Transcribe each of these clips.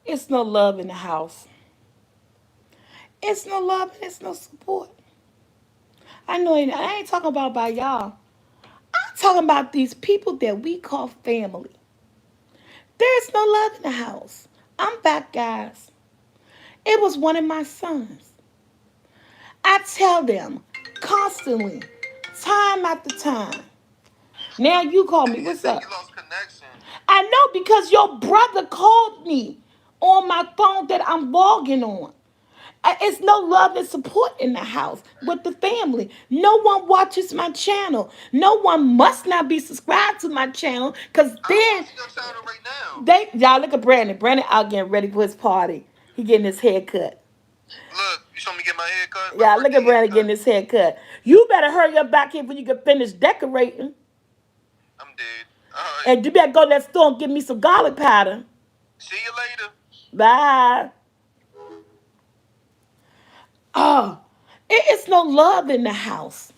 It's no love in the house. It's no love and it's no support. I know I ain't talking about by y'all. I'm talking about these people that we call family. There's no love in the house. I'm back, guys. It was one of my sons. I tell them constantly, time after time. Now you call me. And you What's said up? you lost connection. I know because your brother called me on my phone that I'm logging on. It's no love and support in the house with the family. No one watches my channel. No one must not be subscribed to my channel because I'm then watching your channel right now. y'all look at Brandon. Brandon out getting ready for his party. He getting his hair cut. Look, you saw me get my hair cut, my Yeah, look birthday at Brandon haircut. getting his hair cut. You better hurry up back here when you can finish decorating. I'm dead. All right. And you better go to that store and get me some garlic powder. See you later. Bye. Oh, it is no love in the house.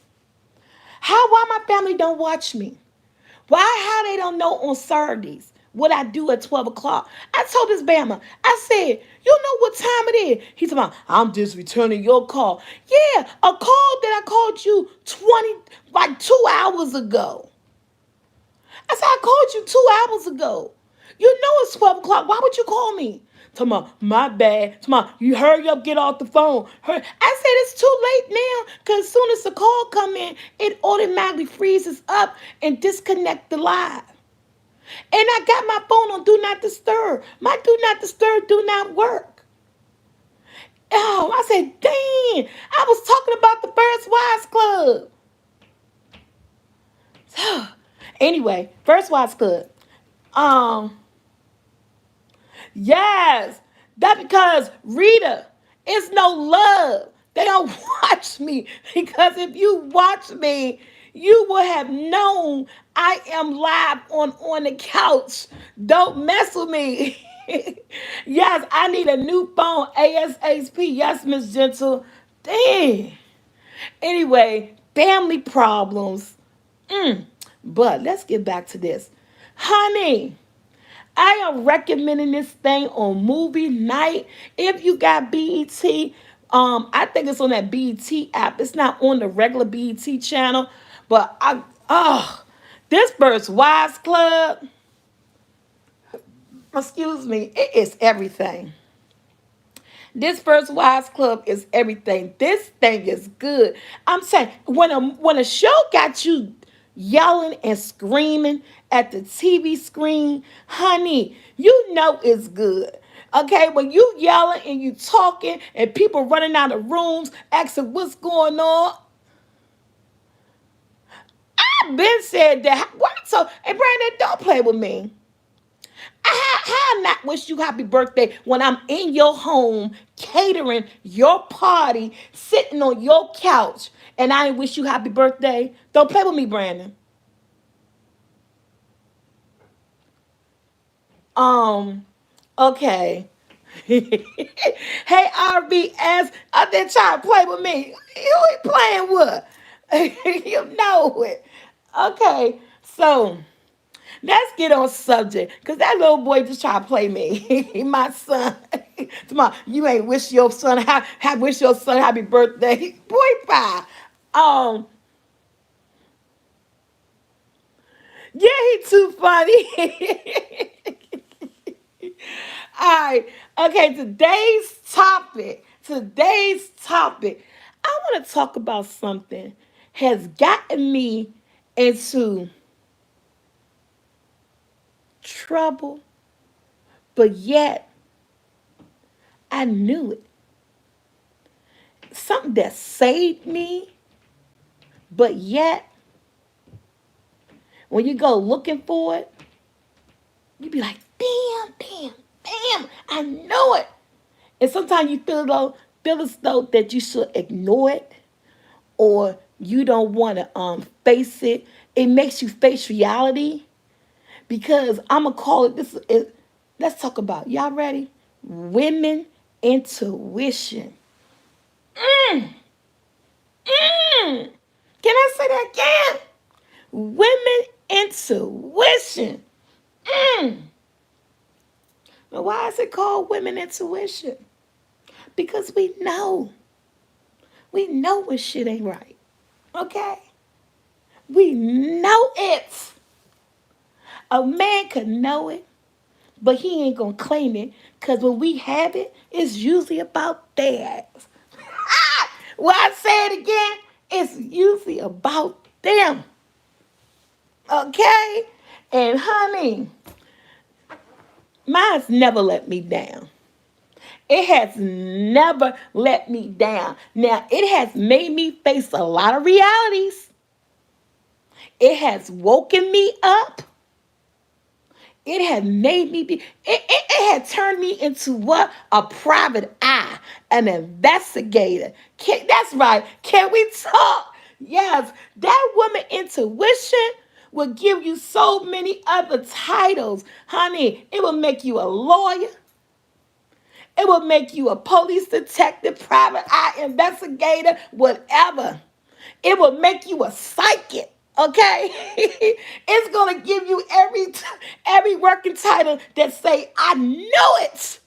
Why my family don't watch me? How they don't know on Saturdays what I do at 12 o'clock? I told this Bama, I said, you know what time it is? He's about, I'm just returning your call. Yeah, a call that I called you 2 hours ago. I said, I called you 2 hours ago. You know it's 12 o'clock. Why would you call me? Talking about, my bad. Talking about, you hurry up, get off the phone. I said, it's too late now because as soon as the call come in, it automatically freezes up and disconnect the live. And I got my phone on Do Not Disturb. My Do Not Disturb do not work. Oh, I said, dang, I was talking about the First Wives Club. Anyway, First Wives Club. Um, Yes, that because Rita, it's no love. They don't watch me because if you watch me, you will have known I am live on the couch. Don't mess with me. Yes, I need a new phone ASAP. Yes, Miss Gentle. Dang. Anyway, family problems. But let's get back to this, honey. I am recommending this thing on movie night. If you got BET, I think it's on that BET app. It's not on the regular BET channel, but this First Wives Club, excuse me, it is everything. This First Wives Club is everything. This thing is good. I'm saying when a show got you yelling and screaming at the TV screen, honey, you know it's good. Okay, when you yelling and you talking and people running out of rooms asking what's going on, I've been said that. What? So, hey Brandon, don't play with me. How not wish you happy birthday when I'm in your home catering your party, sitting on your couch, and I ain't wish you happy birthday? Don't play with me, Brandon. Um, okay. Hey RBS, I didn't try to play with me. You ain't playing with. You know it. Okay, so let's get on subject, cause that little boy just try to play me. My son. Come on, you ain't wish your son wish your son happy birthday. Boy, bye. Um, yeah, he too funny. All right. Okay, today's topic. Today's topic. I want to talk about something has gotten me into trouble, but yet I knew it. Something that saved me, but yet when you go looking for it, you be like, damn, damn, damn, I know it. And sometimes you feel as though that you should ignore it or you don't want to face it. It makes you face reality because I'm gonna call it this. Let's talk about, y'all ready? Women intuition. Mm, mm. Can I say that again? Women intuition. Mm. Now, why is it called women intuition? Because we know. We know when shit ain't right. Okay? We know it. A man could know it, but he ain't gonna claim it because when we have it, it's usually about theirs. Well, I say it again, it's usually about them. Okay? And honey, mine's never let me down. It has never let me down. Now, it has made me face a lot of realities. It has woken me up. It had made me be, it had turned me into what? A private eye, an investigator. That's right. Can we talk? Yes, that woman intuition will give you so many other titles. Honey, it will make you a lawyer. It will make you a police detective, private eye investigator, whatever. It will make you a psychic. Okay, it's gonna give you every working title that say I know it.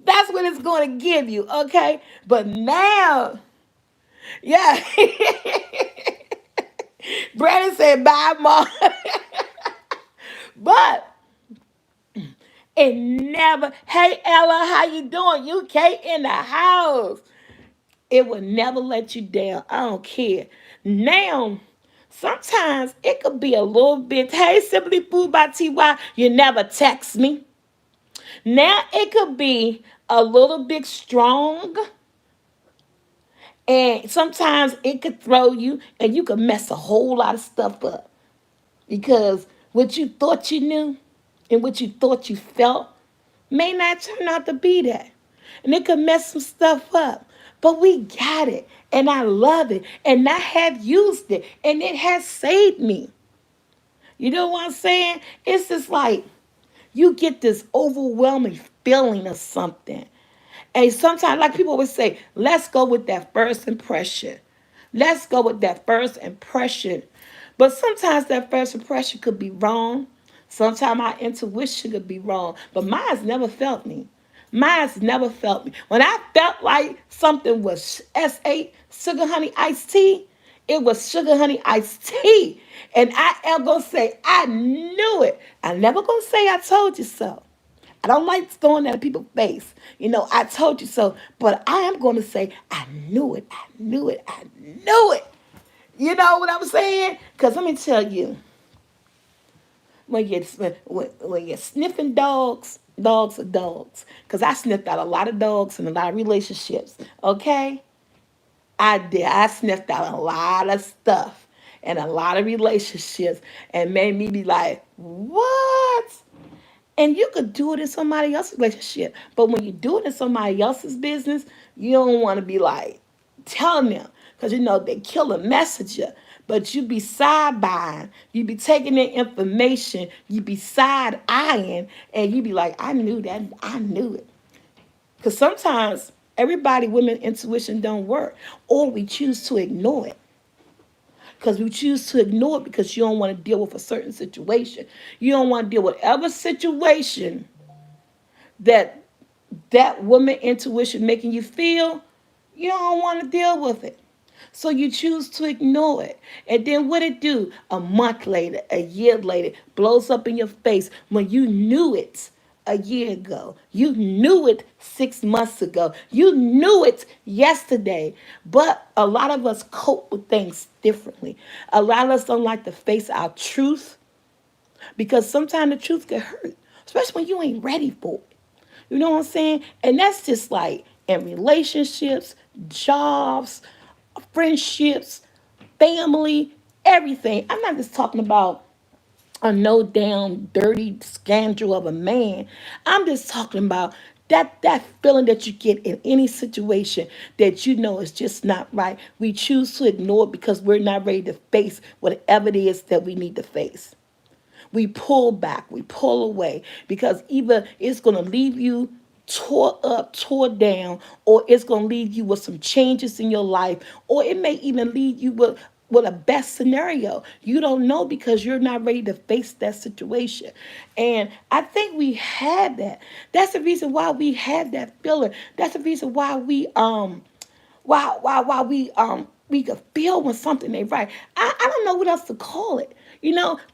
That's what it's gonna give you. Okay, but now, yeah, Brandon said bye, mom. But it never. Hey Ella, how you doing? UK in the house. It will never let you down. I don't care. Now, sometimes it could be a little bit, hey, Simply Food by TY, you never text me. Now, it could be a little bit strong. And sometimes it could throw you and you could mess a whole lot of stuff up. Because what you thought you knew and what you thought you felt may not turn out to be that. And it could mess some stuff up. But we got it. And I love it. And I have used it. And it has saved me. You know what I'm saying? It's just like you get this overwhelming feeling of something. And sometimes, like people always say, let's go with that first impression. Let's go with that first impression. But sometimes that first impression could be wrong. Sometimes our intuition could be wrong. But mine's never felt me. Mine's never felt me. When I felt like something was S8, sugar honey iced tea, it was sugar honey iced tea. And I am going to say, I knew it. I'm never going to say I told you so. I don't like throwing that at people's face. You know, I told you so. But I am going to say, I knew it. I knew it. I knew it. You know what I'm saying? Because let me tell you, when you're sniffing dogs, dogs are dogs. Because I sniffed out a lot of dogs in a lot of relationships. Okay? I did. I sniffed out a lot of stuff and a lot of relationships and made me be like, what? And you could do it in somebody else's relationship. But when you do it in somebody else's business, you don't want to be like telling them. Because you know they kill a messenger. But you be side buying. You be taking their information. You be side eyeing. And you be like, I knew that. I knew it. Because sometimes everybody, women intuition don't work. Or we choose to ignore it. Because we choose to ignore it because you don't want to deal with a certain situation. You don't want to deal with whatever situation that that woman intuition making you feel, you don't want to deal with it. So you choose to ignore it. And then what it do? A month later, a year later, blows up in your face when you knew it a year ago. You knew it 6 months ago. You knew it yesterday. But a lot of us cope with things differently. A lot of us don't like to face our truth because sometimes the truth can hurt, especially when you ain't ready for it. You know what I'm saying? And that's just like in relationships, jobs, friendships, family, everything. I'm not just talking about a no damn dirty scandal of a man. I'm just talking about that feeling that you get in any situation that you know is just not right. We choose to ignore it because we're not ready to face whatever it is that we need to face. We pull back, we pull away because either it's going to leave you tore up, tore down, or it's going to leave you with some changes in your life, or it may even leave you with with a best scenario. You don't know because you're not ready to face that situation. And I think we had that. That's the reason why we had that feeling. That's the reason why we could feel when something ain't right. I don't know what else to call it.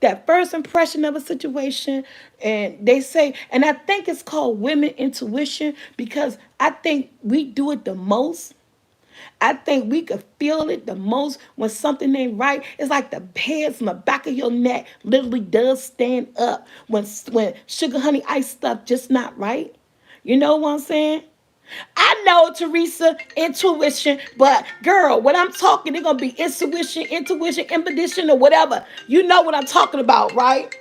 That first impression of a situation, and they say, and I think it's called women intuition because I think we do it the most. I think we could feel it the most when something ain't right. It's like the hairs on the back of your neck literally does stand up when sugar honey ice stuff just not right. You know what I'm saying? I know, Teresa, intuition, but girl, when I'm talking, they're gonna be intuition, impedition, or whatever. You know what I'm talking about, right?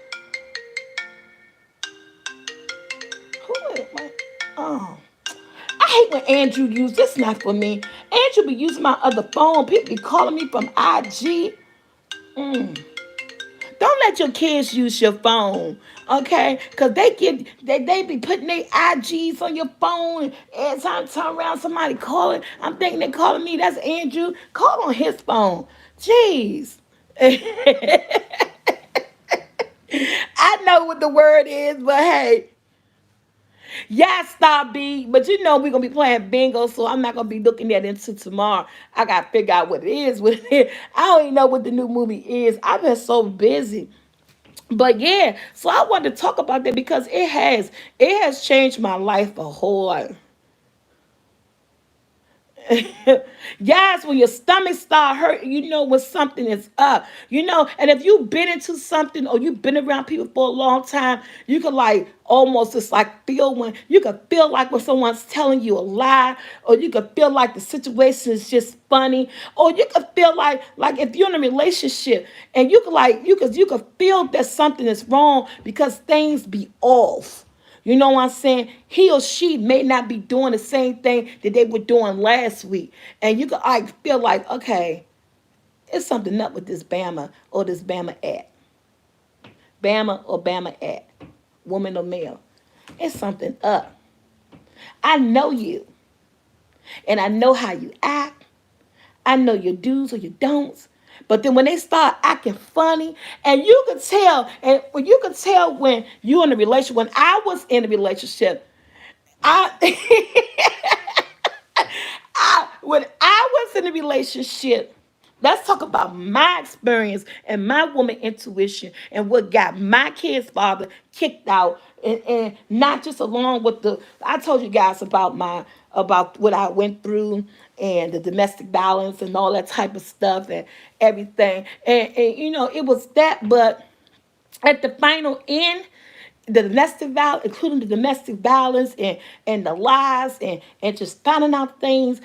Who is my oh. I hate when Andrew use this not for me. Andrew be using my other phone. People be calling me from IG. Mm. Don't let your kids use your phone, okay? Cause they be putting their IGs on your phone, and every time I turn around, somebody calling. I'm thinking they're calling me. That's Andrew. Call on his phone. Jeez. I know what the word is, but hey, yes, stop B. But we're gonna be playing bingo, so I'm not gonna be looking at it until tomorrow. I gotta figure out what it is. What it is. I don't even know what the new movie is. I've been so busy. But yeah, so I wanted to talk about that because it has changed my life a whole lot. Yes, when your stomach start hurting, when something is up. And if you've been into something or you've been around people for a long time, you could like almost just like feel when you could feel like when someone's telling you a lie, or you could feel like the situation is just funny, or you could feel like if you're in a relationship and you could feel that something is wrong because things be off. You know what I'm saying? He or she may not be doing the same thing that they were doing last week. And you can feel like, okay, it's something up with this Bama or this Bama at. Bama or Bama at. Woman or male. It's something up. I know you. And I know how you act. I know your do's or your don'ts. But then when they start acting funny, and you can tell, and when you can tell when you're in a relationship, when I was in a relationship, I when I was in a relationship, let's talk about my experience and my woman intuition and what got my kid's father kicked out, and not just along with I told you guys about what I went through and the domestic violence and all that type of stuff and everything. And it was that, but at the final end, the domestic violence, including the domestic violence and the lies and just finding out things,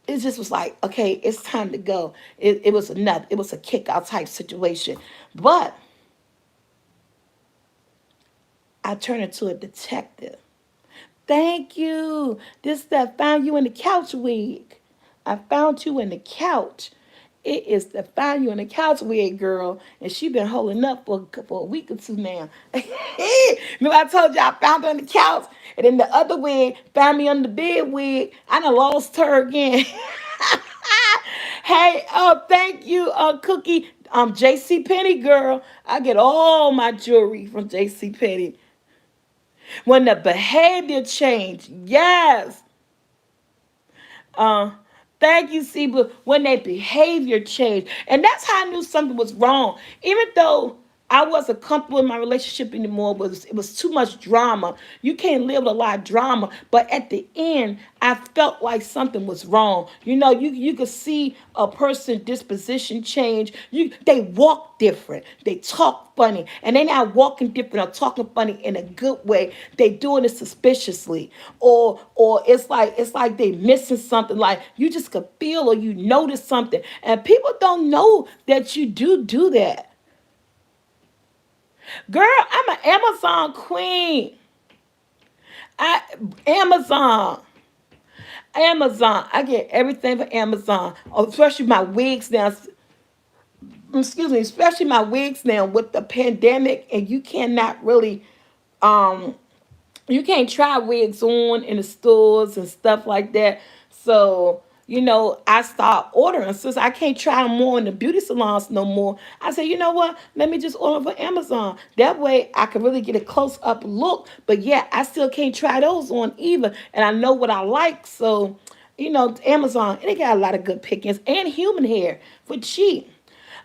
it just was like, okay, it's time to go. It was enough. It was a kick out type situation. But I turned into a detective. Thank you. This that found you in the couch wig. I found you in the couch. It is the find you in the couch wig, girl. And she been holding up for a week or two now. Remember I told you I found her on the couch, and then the other wig found me on the bed wig. I done lost her again. Hey, thank you, Cookie. JC Penney girl. I get all my jewelry from JC Penney. When the behavior changed, yes. Uh, Thank you, Seba. When their behavior changed, and that's how I knew something was wrong. Even though I wasn't comfortable in my relationship anymore, it was too much drama. You can't live with a lot of drama. But at the end, I felt like something was wrong. You could see a person disposition change. They walk different. They talk funny, and they're not walking different or talking funny in a good way. They doing it suspiciously, or it's like they missing something. Like you just could feel or you notice something, and people don't know that you do that. Girl, I'm an Amazon queen. I Amazon. Amazon. I get everything from Amazon. Especially my wigs now. Excuse me, especially my wigs now with the pandemic, and you cannot really um you can't try wigs on in the stores and stuff like that. So I start ordering. Since I can't try them more in the beauty salons no more, I say, you know what? Let me just order for Amazon. That way I can really get a close up look. But yeah, I still can't try those on either. And I know what I like. So, Amazon, they got a lot of good pickings and human hair for cheap.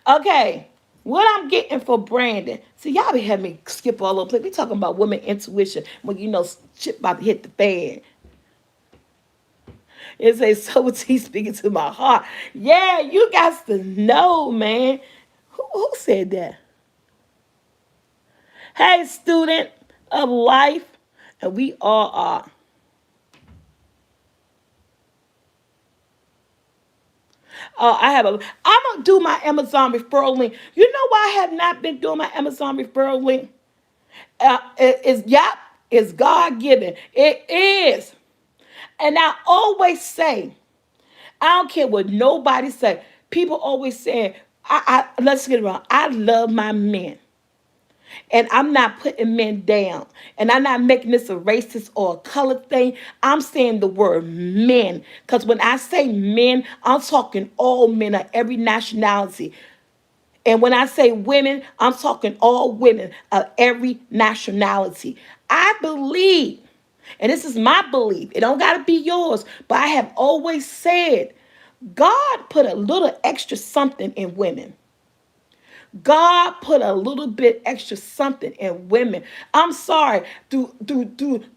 Okay. What I'm getting for Brandon. See, y'all be having me skip all over the place. We talking about women intuition when shit about to hit the fan. It says, so was he speaking to my heart. Yeah, you got to know, man. Who said that? Hey, student of life, and we all are. I'm gonna do my Amazon referral link. You know why I have not been doing my Amazon referral link? It's God given. It is, and I always say, I don't care what nobody say. People always say, let's get it wrong. I love my men. And I'm not putting men down. And I'm not making this a racist or a color thing. I'm saying the word men. Because when I say men, I'm talking all men of every nationality. And when I say women, I'm talking all women of every nationality. I believe, and this is my belief, it don't got to be yours, but I have always said, God put a little extra something in women. God put a little bit extra something in women. I'm sorry, through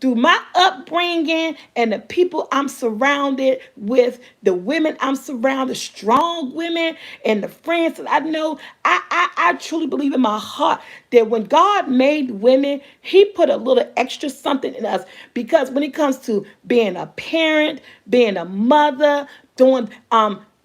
my upbringing and the people I'm surrounded with, the women I'm surrounded, strong women, and the friends that I know, I truly believe in my heart that when God made women, He put a little extra something in us. Because when it comes to being a parent, being a mother, doing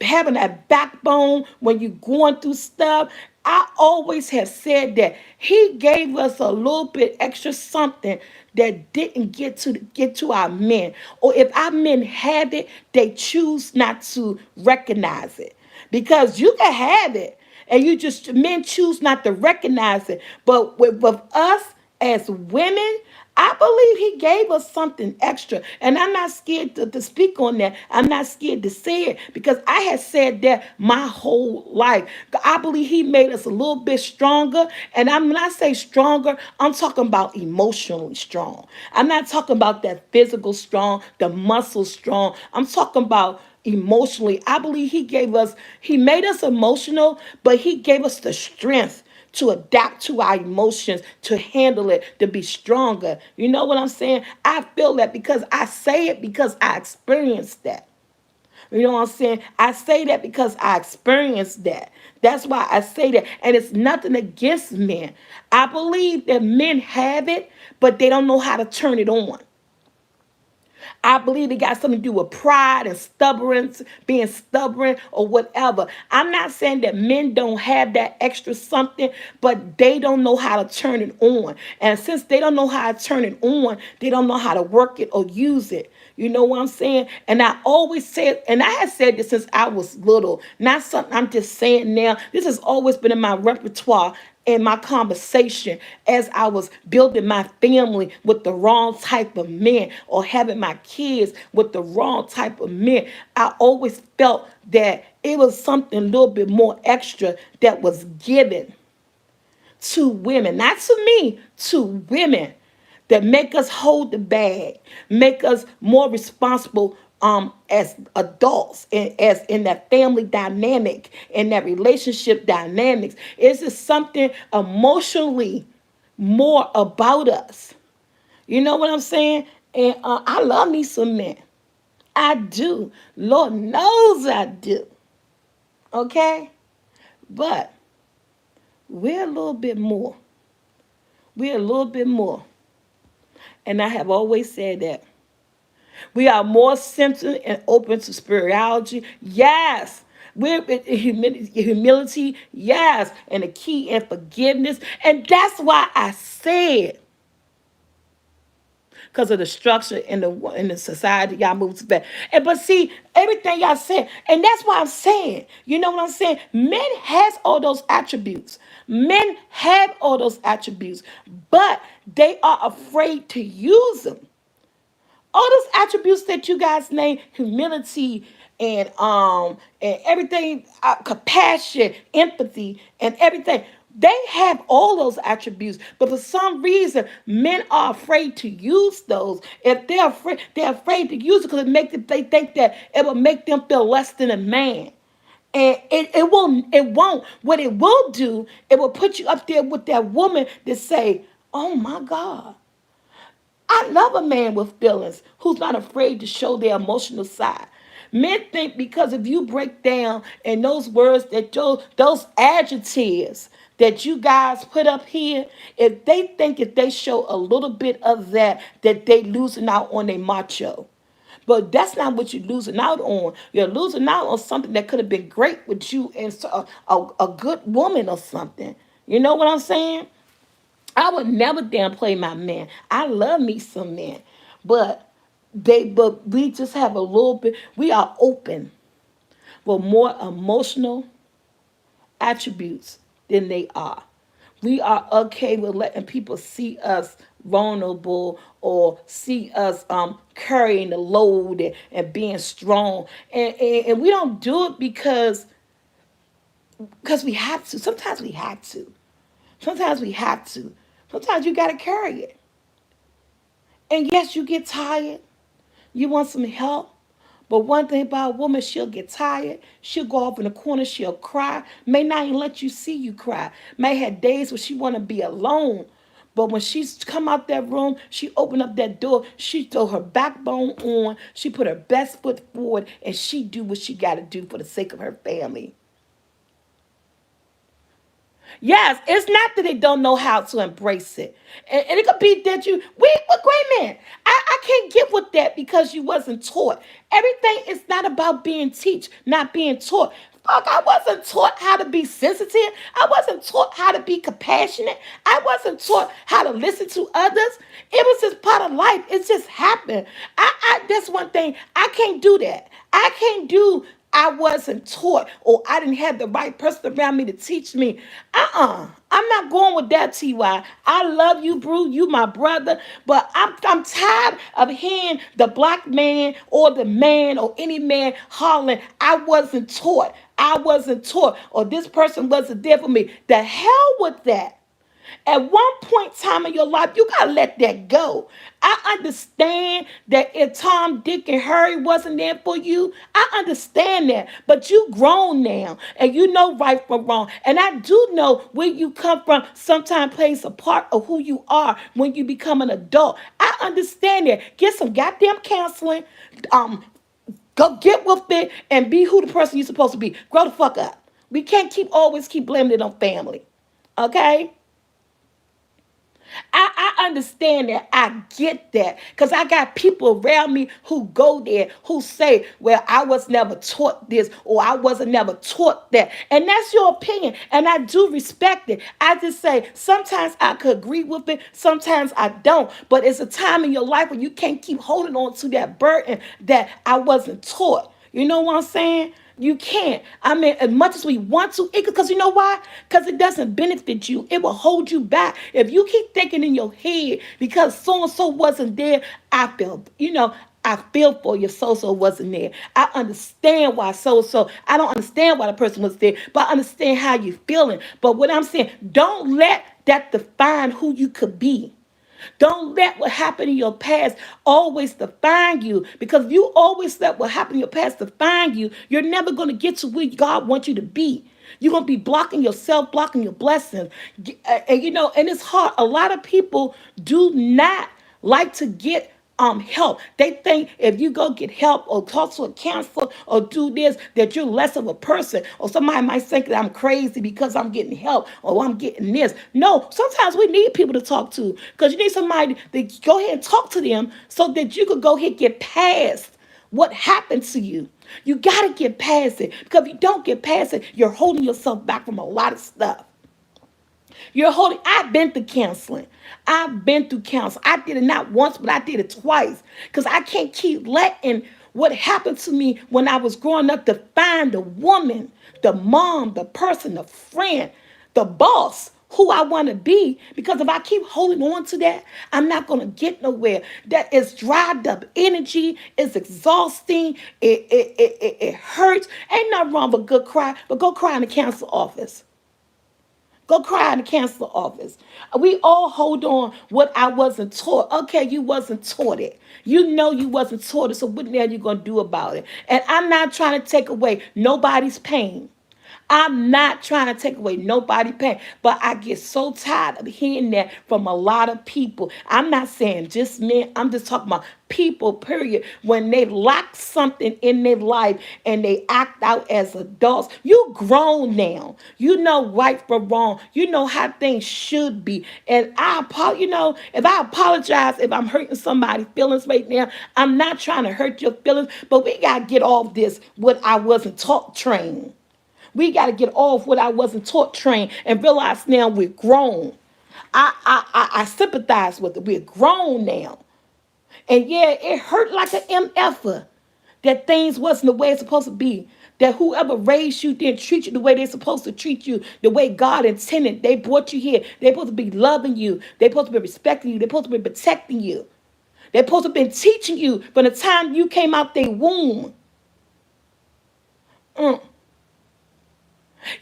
having that backbone when you're going through stuff. I always have said that He gave us a little bit extra something that didn't get to our men. Or if our men have it, they choose not to recognize it. Because you can have it and men choose not to recognize it. But with us as women, I believe He gave us something extra. And I'm not scared to speak on that. I'm not scared to say it because I had said that my whole life. I believe He made us a little bit stronger. And when I say stronger, I'm talking about emotionally strong. I'm not talking about that physical strong, the muscle strong. I'm talking about emotionally. I believe He made us emotional, but He gave us the strength to adapt to our emotions, to handle it, to be stronger. You know what I'm saying? I feel that because I say it because I experienced that. You know what I'm saying? I say that because I experienced that. That's why I say that. And it's nothing against men. I believe that men have it, but they don't know how to turn it on. I believe it got something to do with pride and stubbornness, being stubborn or whatever. I'm not saying that men don't have that extra something, but they don't know how to turn it on. And since they don't know how to turn it on, they don't know how to work it or use it. You know what I'm saying? And I always said, and I have said this since I was little, not something I'm just saying now. This has always been in my repertoire in my conversation as I was building my family with the wrong type of men or having my kids with the wrong type of men. I always felt that it was something a little bit more extra that was given to women, not to me, to women that make us hold the bag, make us more responsible as adults and as in that family dynamic and that relationship dynamics. It's just something emotionally more about us. You know what I'm saying? And I love me some men. I do. Lord knows I do. Okay? But we're a little bit more. We're a little bit more. And I have always said that. We are more sensitive and open to spirituality. Yes. We're in humility. Yes. And the key in forgiveness. And that's why I said, because of the structure in the society y'all move to that. And but see, everything y'all said, and that's why I'm saying, you know what I'm saying? Men has all those attributes. Men have all those attributes, but they are afraid to use them. All those attributes that you guys name, humility and everything, compassion, empathy, and everything. They have all those attributes, but for some reason, men are afraid to use those. If they're afraid to use it because they think that it will make them feel less than a man. And it won't. What it will do, it will put you up there with that woman that say, oh my God, I love a man with feelings who's not afraid to show their emotional side. Men think because if you break down and those words that those adjectives that you guys put up here, if they think if they show a little bit of that they losing out on their macho. But that's not what you're losing out on. You're losing out on something that could have been great with you and a good woman or something. You know what I'm saying? I would never downplay my men. I love me some men, but but we just have a little bit. We are open with more emotional attributes than they are. We are okay with letting people see us vulnerable or see us carrying the load and being strong, and we don't do it because we have to. Sometimes we have to. Sometimes we have to. Sometimes you got to carry it. And yes, you get tired. You want some help. But one thing about a woman, she'll get tired. She'll go off in the corner. She'll cry. May not even let you see you cry. May have days where she want to be alone. But when she's come out that room, she open up that door. She throw her backbone on. She put her best foot forward. And she do what she got to do for the sake of her family. Yes, it's not that they don't know how to embrace it. And it could be that we're great men. I can't get with that because you wasn't taught. Everything is not about being teach, not being taught. Fuck, I wasn't taught how to be sensitive. I wasn't taught how to be compassionate. I wasn't taught how to listen to others. It was just part of life. It just happened. That's one thing. I can't do that. I can't do I wasn't taught or I didn't have the right person around me to teach me. I'm not going with that, TY. I love you, Brew. You my brother. But I'm tired of hearing the black man or the man or any man hollering, I wasn't taught. I wasn't taught. Or this person wasn't there for me. The hell with that. At one point in time in your life, you gotta let that go. I understand that if Tom, Dick, and Harry wasn't there for you, I understand that. But you grown now, and you know right from wrong. And I do know where you come from sometimes plays a part of who you are when you become an adult. I understand that. Get some goddamn counseling. Go get with it and be who the person you're supposed to be. Grow the fuck up. We can't always keep blaming it on family. Okay? I understand that. I get that. Because I got people around me who go there who say, well, I was never taught this or I wasn't never taught that. And that's your opinion. And I do respect it. I just say sometimes I could agree with it. Sometimes I don't. But it's a time in your life where you can't keep holding on to that burden that I wasn't taught. You know what I'm saying? You can't. I mean, as much as we want to, because you know why? Because it doesn't benefit you. It will hold you back. If you keep thinking in your head, because so and so wasn't there, I feel for you, so so wasn't there. I understand why so so. I don't understand why the person was there, but I understand how you're feeling. But what I'm saying, don't let that define who you could be. Don't let what happened in your past always define you. Because if you always let what happened in your past define you, you're never going to get to where God wants you to be. You're going to be blocking yourself, blocking your blessings. And it's hard. A lot of people do not like to get help. They think if you go get help or talk to a counselor or do this, that you're less of a person. Or somebody might think that I'm crazy because I'm getting help or I'm getting this. No, sometimes we need people to talk to because you need somebody to go ahead and talk to them so that you could go ahead and get past what happened to you. You got to get past it because if you don't get past it, you're holding yourself back from a lot of stuff. I've been through counseling. I've been through counseling. I did it not once, but I did it twice. Because I can't keep letting what happened to me when I was growing up define the woman, the mom, the person, the friend, the boss who I want to be, because if I keep holding on to that, I'm not going to get nowhere. That is dried up energy. It's exhausting. It hurts. Ain't nothing wrong with good cry, but go cry in the cancer office. Go cry in the cancer office. We all hold on what I wasn't taught. Okay, you wasn't taught it. You know you wasn't taught it, so what the hell you gonna do about it? And I'm not trying to take away nobody's pain. I'm not trying to take away nobody's pain, but I get so tired of hearing that from a lot of people. I'm not saying just men, I'm just talking about people, period. When they lack something in their life and they act out as adults, you grown now. You know right from wrong. You know how things should be. And if I apologize if I'm hurting somebody's feelings right now, I'm not trying to hurt your feelings, but we got to get off this what I wasn't taught trained. We got to get off what I wasn't taught trained and realize now we're grown. I sympathize with it. We're grown now. And yeah, it hurt like an MFer that things wasn't the way it's supposed to be. That whoever raised you didn't treat you the way they're supposed to treat you, the way God intended. They brought you here. They're supposed to be loving you. They're supposed to be respecting you. They're supposed to be protecting you. They're supposed to be teaching you from the time you came out their womb. Mm.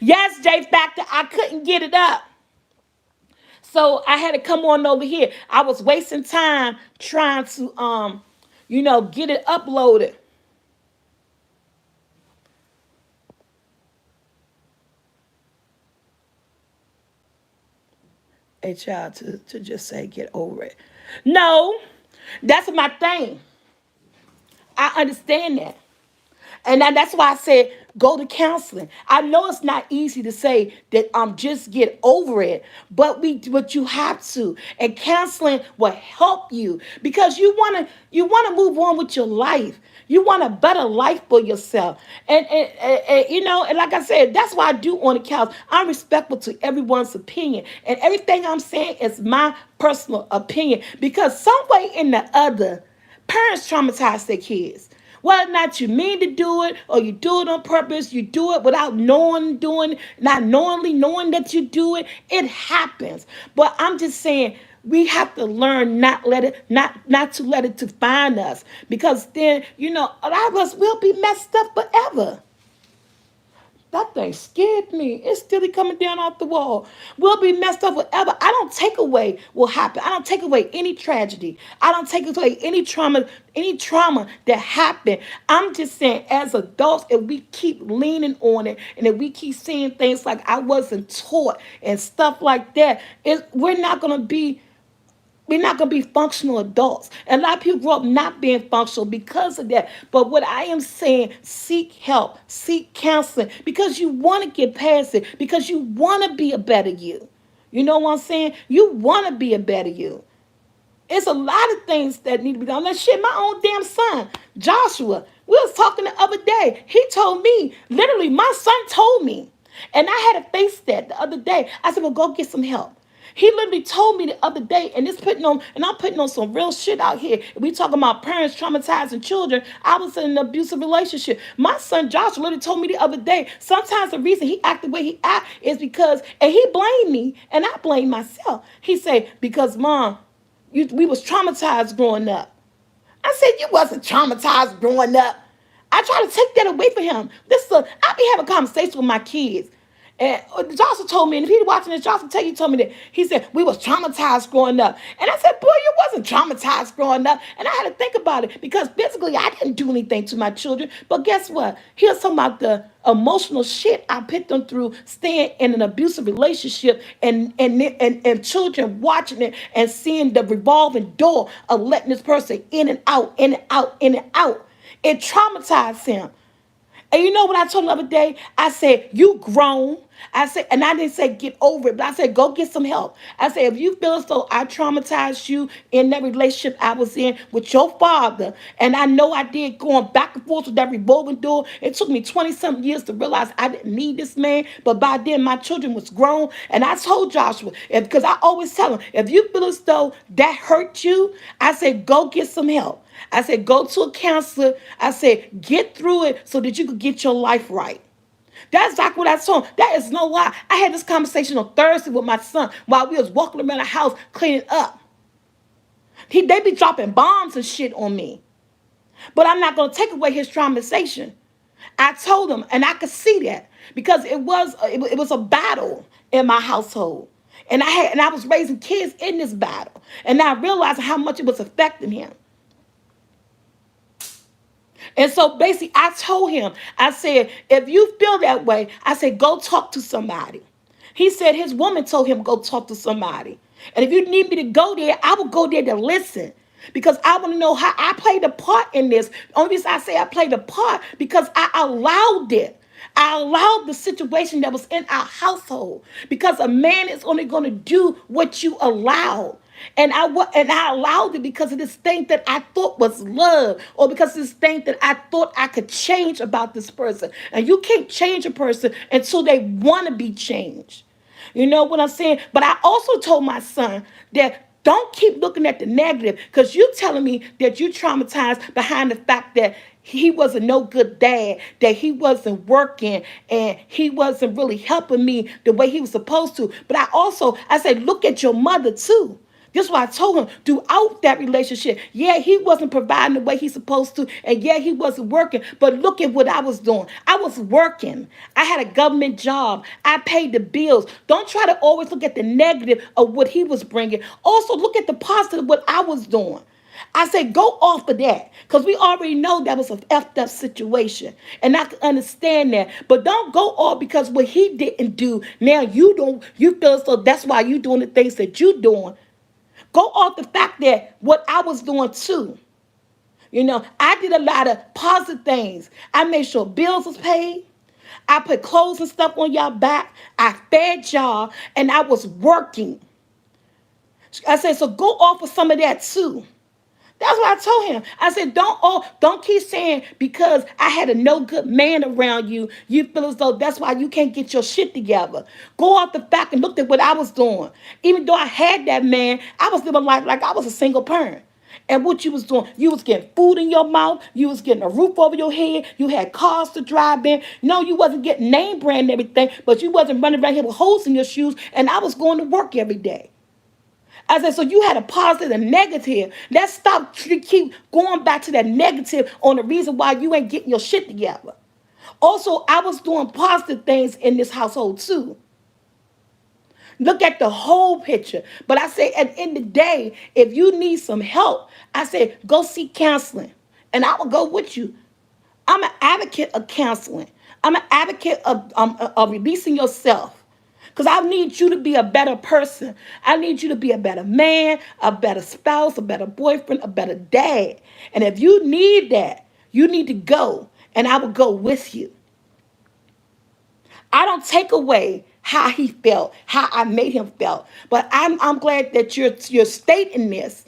Yes, J Factor, I couldn't get it up. So I had to come on over here. I was wasting time trying to get it uploaded. A child to just say get over it. No, that's my thing. I understand that. And that's why I said go to counseling. I know it's not easy to say that just get over it, but you have to. And counseling will help you because you wanna move on with your life. You want a better life for yourself. And like I said, that's why I do on the couch. I'm respectful to everyone's opinion. And everything I'm saying is my personal opinion. Because some way in the other, parents traumatize their kids. Whether or not you mean to do it or you do it on purpose, you do it without not knowingly knowing that you do it, it happens. But I'm just saying we have to learn not to let it define us. Because then, a lot of us will be messed up forever. That thing scared me. It's still coming down off the wall. We'll be messed up forever. I don't take away what happened. I don't take away any tragedy. I don't take away any trauma that happened. I'm just saying, as adults, if we keep leaning on it and if we keep saying things like I wasn't taught and stuff like that, we're not going to be functional adults. And a lot of people grow up not being functional because of that. But what I am saying, seek help, seek counseling because you want to get past it, because you want to be a better you. You know what I'm saying? You want to be a better you. It's a lot of things that need to be done. That shit, my own damn son, Joshua, we was talking the other day. He told me, literally, my son told me. And I had to face that the other day. I said, well, go get some help. He literally told me the other day, and I'm putting on some real shit out here. We talking about parents traumatizing children. I was in an abusive relationship. My son Joshua literally told me the other day, sometimes the reason he act the way he act is because, and he blamed me, and I blame myself. He said, because mom, we was traumatized growing up. I said, you wasn't traumatized growing up. I try to take that away from him. I be having conversations with my kids. And Joshua told me, and if he watching this, Joshua told me that he said we was traumatized growing up. And I said, boy, you wasn't traumatized growing up. And I had to think about it because physically I didn't do anything to my children. But guess what? Here's some about the emotional shit I put them through staying in an abusive relationship and children watching it and seeing the revolving door of letting this person in and out, in and out, in and out. It traumatized him. And you know what I told him the other day? I said, you grown. I said, and I didn't say get over it, but I said, go get some help. I said, if you feel as though I traumatized you in that relationship I was in with your father, and I know I did going back and forth with that revolving door, it took me 20-something years to realize I didn't need this man, but by then my children was grown. And I told Joshua, because I always tell him, if you feel as though that hurt you, I said, go get some help. I said, go to a counselor. I said, get through it so that you could get your life right. That's exactly what I told him. That is no lie. I had this conversation on Thursday with my son while we was walking around the house cleaning up. They be dropping bombs and shit on me. But I'm not going to take away his traumatization. I told him, and I could see that because it was a battle in my household, and I was raising kids in this battle, and I realized how much it was affecting him. And so basically, I told him, I said, if you feel that way, I said, go talk to somebody. He said his woman told him go talk to somebody. And if you need me to go there, I will go there to listen. Because I want to know how I played a part in this. The only reason I say I played a part because I allowed it. I allowed the situation that was in our household. Because a man is only going to do what you allow. And I allowed it because of this thing that I thought was love, or because of this thing that I thought I could change about this person. And you can't change a person until they want to be changed. You know what I'm saying? But I also told my son that don't keep looking at the negative, because you telling me that you traumatized behind the fact that he was a no good dad, that he wasn't working and he wasn't really helping me the way he was supposed to. But I said, look at your mother too. This is why I told him throughout that relationship. Yeah, he wasn't providing the way he's supposed to. And yeah, he wasn't working. But look at what I was doing. I was working. I had a government job. I paid the bills. Don't try to always look at the negative of what he was bringing. Also, look at the positive of what I was doing. I said, go off of that. Because we already know that was a effed up situation. And I can understand that. But don't go off because what he didn't do, now you feel so that's why you doing the things that you doing. Go off the fact that what I was doing too. I did a lot of positive things. I made sure bills was paid. I put clothes and stuff on y'all back. I fed y'all, and I was working. I said, so go off of some of that too. That's what I told him. I said, don't keep saying because I had a no good man around you, you feel as though that's why you can't get your shit together. Go off the fact and look at what I was doing. Even though I had that man, I was living life like I was a single parent. And what you was doing, you was getting food in your mouth, you was getting a roof over your head, you had cars to drive in. No, you wasn't getting name brand and everything, but you wasn't running around here with holes in your shoes, and I was going to work every day. I said, so you had a positive and negative. Let's stop keep going back to that negative on the reason why you ain't getting your shit together. Also, I was doing positive things in this household too. Look at the whole picture. But I say at the end of the day, if you need some help, I say go seek counseling. And I will go with you. I'm an advocate of counseling. I'm an advocate of releasing yourself. Because I need you to be a better person. I need you to be a better man, a better spouse, a better boyfriend, a better dad. And if you need that, you need to go. And I will go with you. I don't take away how he felt, how I made him felt. But I'm glad that you're stating this.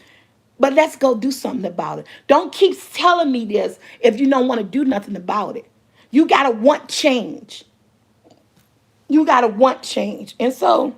But let's go do something about it. Don't keep telling me this if you don't want to do nothing about it. You got to want change. You got to want change. And so,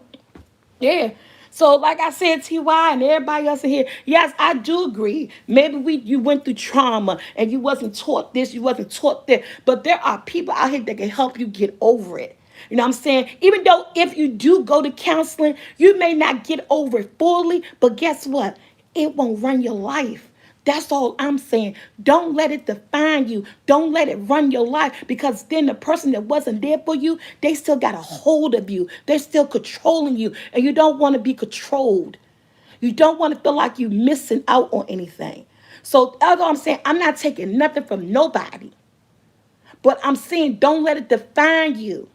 yeah. So like I said, TY and everybody else in here, yes, I do agree. Maybe you went through trauma and you wasn't taught this, you wasn't taught that. But there are people out here that can help you get over it. You know what I'm saying? Even though if you do go to counseling, you may not get over it fully, but guess what? It won't run your life. That's all I'm saying. Don't let it define you. Don't let it run your life, because then the person that wasn't there for you, they still got a hold of you. They're still controlling you, and you don't want to be controlled. You don't want to feel like you're missing out on anything. So that's all I'm saying. I'm not taking nothing from nobody, but I'm saying don't let it define you.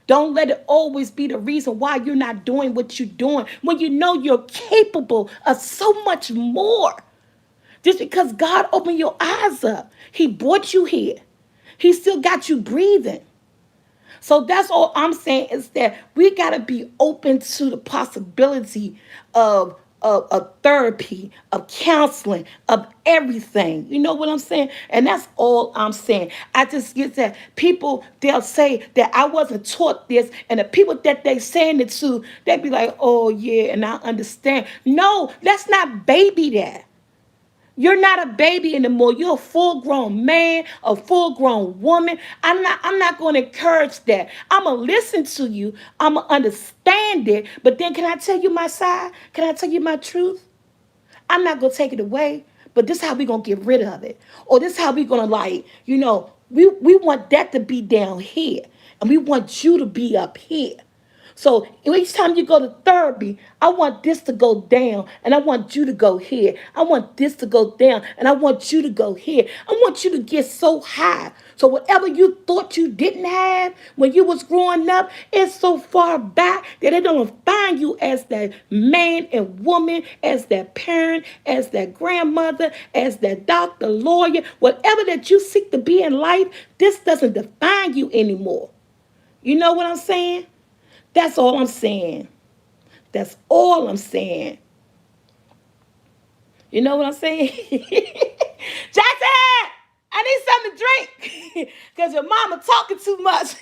Don't let it always be the reason why you're not doing what you're doing when you know you're capable of so much more. Just because God opened your eyes up, he brought you here. He still got you breathing. So that's all I'm saying, is that we got to be open to the possibility of therapy, of counseling, of everything. You know what I'm saying? And that's all I'm saying. I just get that people, they'll say that I wasn't taught this, and the people that they saying it to, they be like, oh yeah, and I understand. No, let's not baby that. You're not a baby anymore. You're a full grown man, a full grown woman. I'm not going to encourage that. I'm going to listen to you. I'm going to understand it. But then can I tell you my side? Can I tell you my truth? I'm not going to take it away. But this is how we going to get rid of it. Or this is how we going to we want that to be down here. And we want you to be up here. So each time you go to therapy, I want this to go down and I want you to go here. I want this to go down and I want you to go here. I want you to get so high. So whatever you thought you didn't have when you was growing up, it's so far back that it don't find you as that man and woman, as that parent, as that grandmother, as that doctor, lawyer, whatever that you seek to be in life, this doesn't define you anymore. You know what I'm saying? That's all I'm saying. That's all I'm saying. You know what I'm saying? Jackson, I need something to drink because your mama talking too much.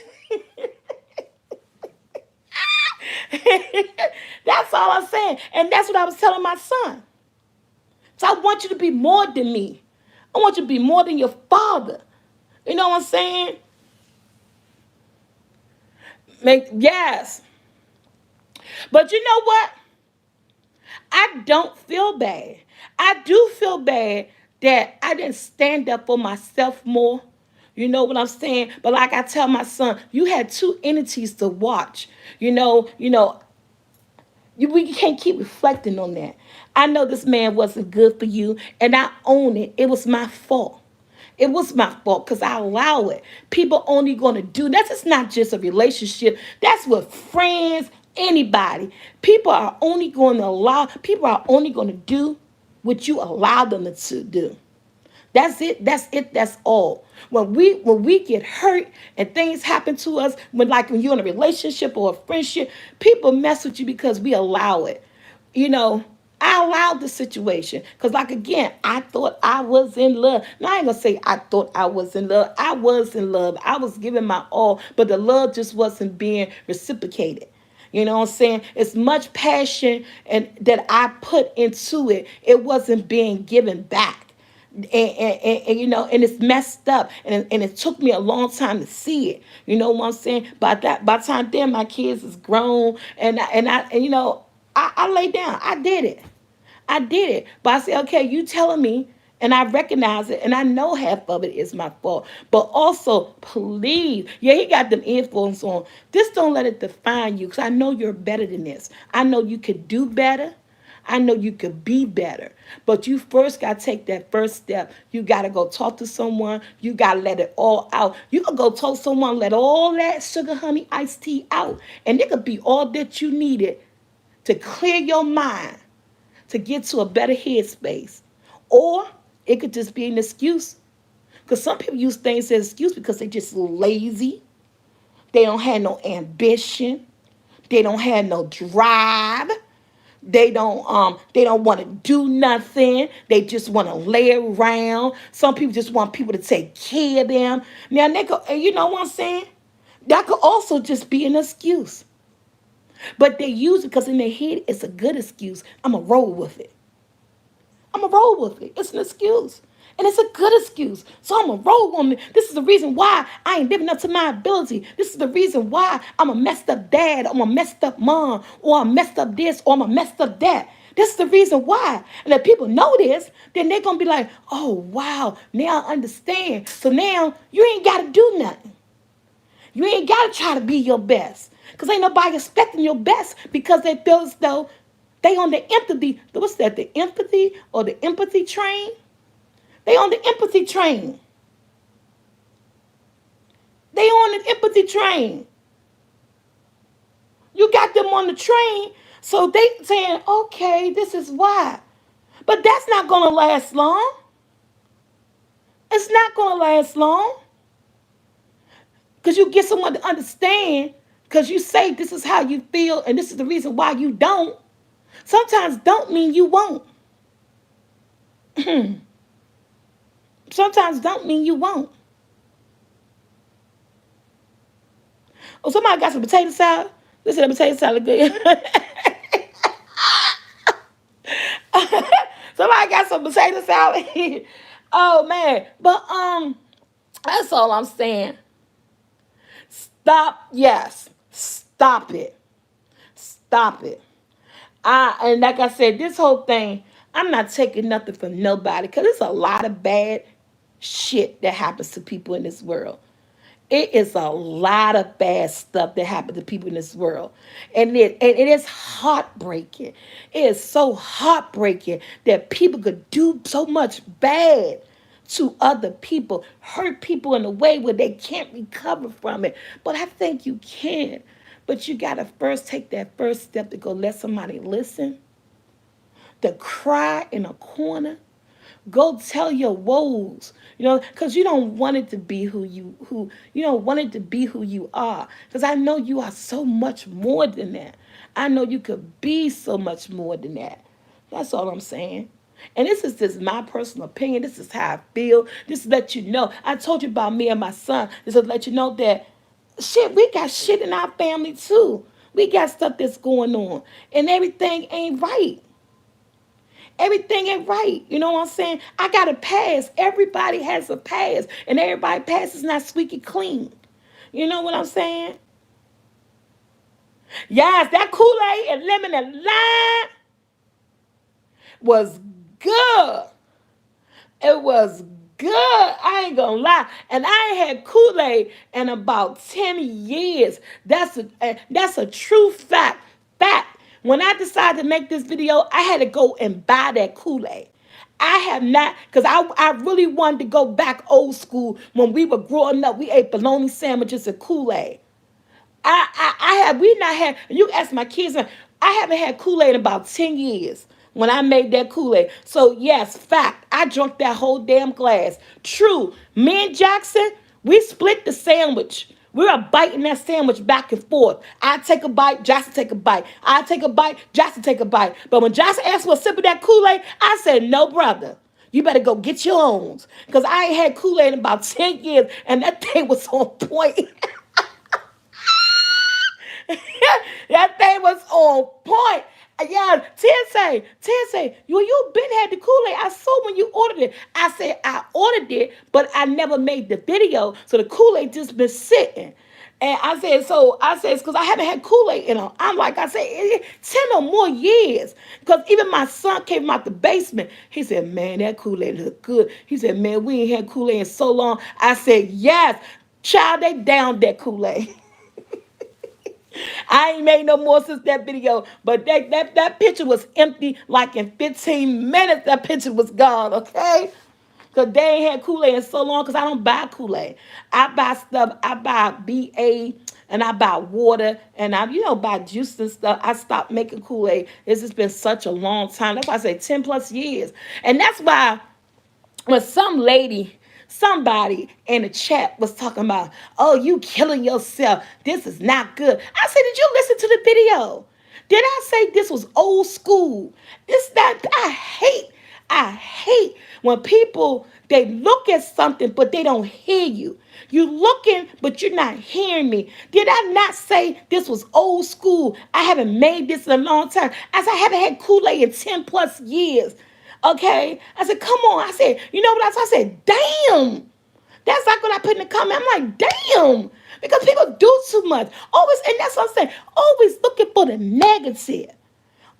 That's all I'm saying. And that's what I was telling my son. So I want you to be more than me. I want you to be more than your father. You know what I'm saying? Yes. But you know what? I don't feel bad. I do feel bad that I didn't stand up for myself more. You know what I'm saying? But like I tell my son, you had two entities to watch. We can't keep reflecting on that. I know this man wasn't good for you, and I own it. It was my fault. It was my fault because I allow it. People only going to do that's just not just a relationship. That's with friends, anybody. People are only going to do what you allow them to do. That's it. That's it. That's all. When we get hurt and things happen to us, when you're in a relationship or a friendship, people mess with you because we allow it. You know, I allowed the situation because, like again, I thought I was in love. Now I ain't gonna say I thought I was in love. I was in love. I was giving my all, but the love just wasn't being reciprocated. You know what I'm saying? As much passion and that I put into it, it wasn't being given back and it's messed up and it took me a long time to see it. You know what I'm saying? By the time then my kids is grown and I lay down. I did it. But I said, okay, you telling me, and I recognize it, and I know half of it is my fault. But also, please, yeah, he got them earphones on. Just don't let it define you, because I know you're better than this. I know you could do better. I know you could be better. But you first got to take that first step. You got to go talk to someone. You got to let it all out. You can go talk to someone, let all that sugar, honey, iced tea out. And it could be all that you needed to clear your mind to get to a better headspace. Or it could just be an excuse. Because some people use things as an excuse because they're just lazy. They don't have no ambition. They don't have no drive. They don't want to do nothing. They just want to lay around. Some people just want people to take care of them. Now you know what I'm saying? That could also just be an excuse. But they use it because in their head it's a good excuse. I'm going to roll with it. I'm going to roll with it. It's an excuse. And it's a good excuse. So I'm going to roll on it. This is the reason why I ain't living up to my ability. This is the reason why I'm a messed up dad. I'm a messed up mom. Or I'm messed up this. Or I'm a messed up that. This is the reason why. And if people know this, then they're going to be like, oh, wow, now I understand. So now you ain't got to do nothing. You ain't got to try to be your best. Because ain't nobody expecting your best because they feel as though they on the empathy. What's that? The empathy or the empathy train? They on the empathy train. They on the empathy train. You got them on the train, so they saying, okay, this is why. But that's not going to last long. It's not going to last long. Because you get someone to understand, because you say this is how you feel, and this is the reason why you don't. Sometimes don't mean you won't. Sometimes don't mean you won't. Oh, somebody got some potato salad? Listen, the potato salad good. Somebody got some potato salad. Oh man. But that's all I'm saying. Stop. Yes. Stop it. Stop it. And like I said, this whole thing, I'm not taking nothing from nobody because it's a lot of bad shit that happens to people in this world. It is a lot of bad stuff that happens to people in this world. And it is heartbreaking. It is so heartbreaking that people could do so much bad to other people, hurt people in a way where they can't recover from it. But I think you can. But you got to first take that first step to go let somebody listen, to cry in a corner. Go tell your woes, because you don't want it to be who you don't want it to be who you are. Because I know you are so much more than that. I know you could be so much more than that. That's all I'm saying. And this is just my personal opinion. This is how I feel. This is let you know. I told you about me and my son. This is to let you know that shit, we got shit in our family too. We got stuff that's going on, and everything ain't right. Everything ain't right. You know what I'm saying? I got a past. Everybody has a past. And everybody past is not squeaky clean. You know what I'm saying? Yes, that Kool-Aid and lemon and lime was good. It was good. I ain't gonna lie. And I ain't had Kool-Aid in about 10 years. That's a true fact. Fact. When I decided to make this video, I had to go and buy that Kool-Aid. I have not, because I really wanted to go back old school when we were growing up. We ate bologna sandwiches and Kool-Aid. I have we not had, you ask my kids, I haven't had Kool-Aid in about 10 years when I made that Kool-Aid. So yes, fact, I drunk that whole damn glass. True. Me and Jackson, we split the sandwich. We were biting that sandwich back and forth. I take a bite, Jackson take a bite. I take a bite, Jackson take a bite. But when Jackson asked for a sip of that Kool-Aid, I said, no, brother. You better go get your own. Because I ain't had Kool-Aid in about 10 years, and that thing was on point. That thing was on point. Yeah, Ten say, you been had the Kool-Aid. I saw when you ordered it. I said, I ordered it, but I never made the video. So the Kool-Aid just been sitting. And I said, it's because I haven't had Kool-Aid in them. I said, 10 or more years. Because even my son came out the basement. He said, man, that Kool-Aid look good. He said, man, we ain't had Kool-Aid in so long. I said, yes, child, they downed that Kool-Aid. I ain't made no more since that video, but that picture was empty. Like in 15 minutes, that picture was gone. Okay, because they ain't had Kool-Aid in so long. Because I don't buy Kool-Aid. I buy stuff. I buy BA and I buy water and I buy juice and stuff. I stopped making Kool-Aid. It's just been such a long time. That's why I say 10 plus years, and that's why when somebody in the chat was talking about, oh, you killing yourself. This is not good. I said, did you listen to the video? Did I say this was old school? This that I hate when people they look at something but they don't hear you. You looking but you're not hearing me. Did I not say this was old school? I haven't made this in a long time. I said I haven't had Kool-Aid in 10 plus years. Okay? I said, come on. I said, you know what I said? Damn. That's like what I put in the comment. I'm like, damn. Because people do too much. Always, and that's what I'm saying. Always looking for the negative.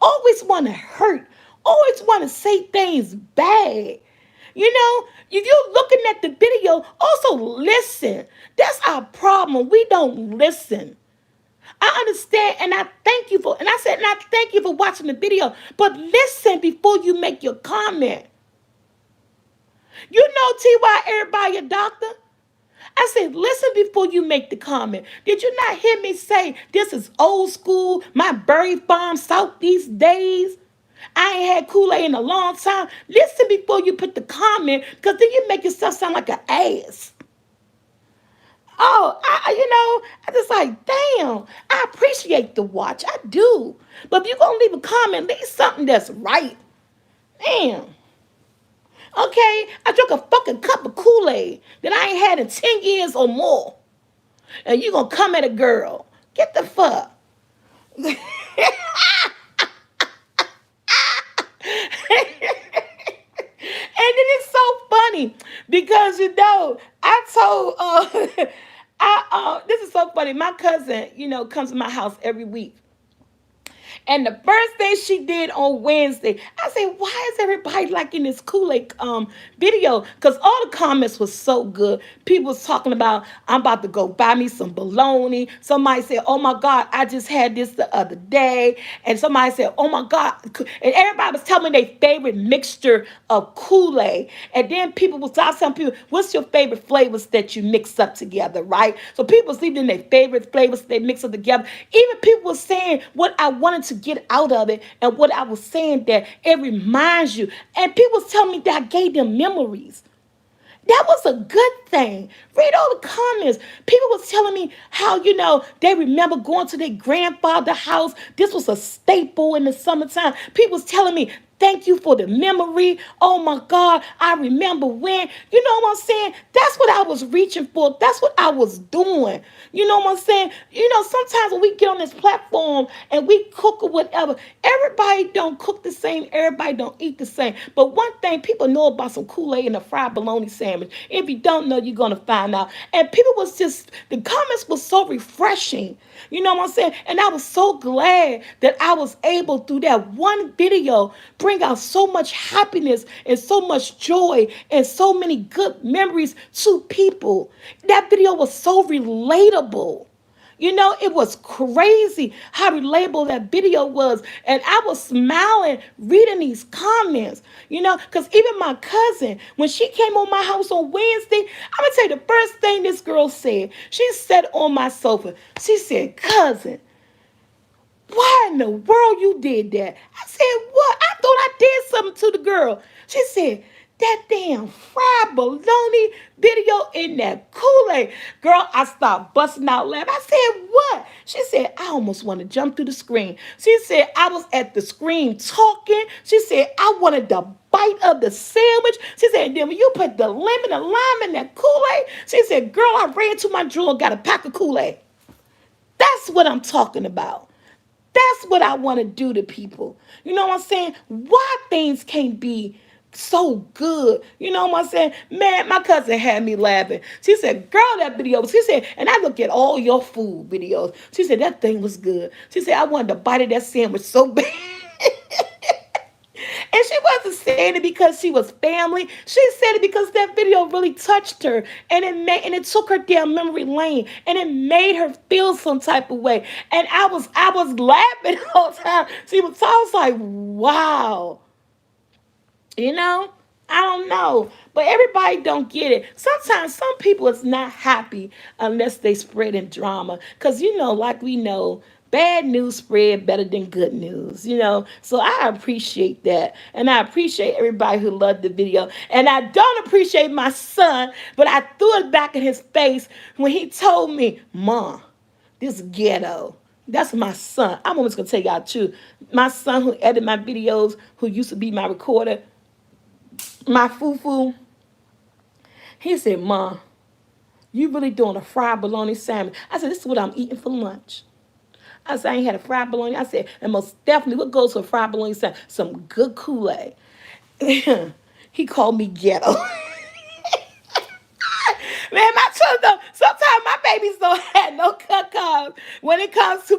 Always want to hurt. Always want to say things bad. If you're looking at the video, also listen. That's our problem. We don't listen. I understand, and I thank you for, and I said, and I thank you for watching the video, but listen before you make your comment. You know, T.Y., everybody a doctor. I said, listen before you make the comment. Did you not hear me say this is old school, my Berry Farm Southeast days? I ain't had Kool-Aid in a long time. Listen before you put the comment, because then you make yourself sound like an ass. Oh, I just like, damn, I appreciate the watch. I do. But if you're going to leave a comment, leave something that's right. Damn. Okay, I drank a fucking cup of Kool-Aid that I ain't had in 10 years or more. And you going to come at a girl. Get the fuck. funny because I told I this is so funny. My cousin, comes to my house every week. And the first thing she did on Wednesday, I said, why is everybody liking this Kool-Aid video? Because all the comments was so good. People was talking about, I'm about to go buy me some bologna. Somebody said, oh my God, I just had this the other day. And somebody said, oh my God. And everybody was telling me their favorite mixture of Kool-Aid. And then people was telling people, what's your favorite flavors that you mix up together, right? So people was leaving their favorite flavors, they mix up together. Even people were saying what I wanted to get out of it and what I was saying that it reminds you. And people was telling me that I gave them memories. That was a good thing. Read all the comments. People was telling me how, they remember going to their grandfather's house. This was a staple in the summertime. People was telling me, thank you for the memory. Oh my God, I remember when. You know what I'm saying? That's what I was reaching for. That's what I was doing. You know what I'm saying? Sometimes when we get on this platform and we cook or whatever, everybody don't cook the same. Everybody don't eat the same. But one thing, people know about some Kool-Aid and a fried bologna sandwich. If you don't know, you're going to find out. And people was just, the comments was so refreshing. You know what I'm saying? And I was so glad that I was able, through that one video, bring out so much happiness and so much joy and so many good memories to people. That video was so relatable. It was crazy how relatable that video was. And I was smiling reading these comments, because even my cousin, when she came on my house on Wednesday, I'm going to tell you the first thing this girl said. She sat on my sofa. She said, cousin, why in the world you did that? I said, what? I thought I did something to the girl. She said, that damn fried bologna video in that Kool-Aid. Girl, I stopped busting out laughing. I said, what? She said, I almost want to jump through the screen. She said, I was at the screen talking. She said, I wanted the bite of the sandwich. She said, then when you put the lemon and lime in that Kool-Aid, she said, girl, I ran to my drawer and got a pack of Kool-Aid. That's what I'm talking about. That's what I want to do to people. You know what I'm saying? Why things can't be so good. You know what I'm saying? Man, my cousin had me laughing. She said, girl, that video. She said, and I look at all your food videos. She said, that thing was good. She said, I wanted to bite of that sandwich so bad. And she wasn't saying it because she was family. She said it because that video really touched her, and it took her down memory lane, and it made her feel some type of way. And I was laughing all the time. I was like, wow. You know, I don't know, but everybody don't get it. Sometimes some people is not happy unless they spread in drama, because like we know, bad news spread better than good news. So I appreciate that, and I appreciate everybody who loved the video. And I don't appreciate my son, but I threw it back in his face when he told me, "Mom, this ghetto." That's my son. I'm almost gonna tell y'all too. My son, who edited my videos, who used to be my recorder, my foo-foo, he said, Mom, you really doing a fried bologna sandwich? I said, this is what I'm eating for lunch. I said, I ain't had a fried bologna. I said, and most definitely, what goes with a fried bologna sandwich? Some good Kool-Aid. He called me ghetto. Man, my children, sometimes my babies don't have no cuckoos. When it comes to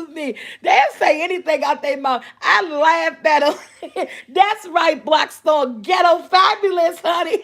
me, they'll say anything out their mouth. I laugh at them. That's right, Blackstone, ghetto fabulous, honey.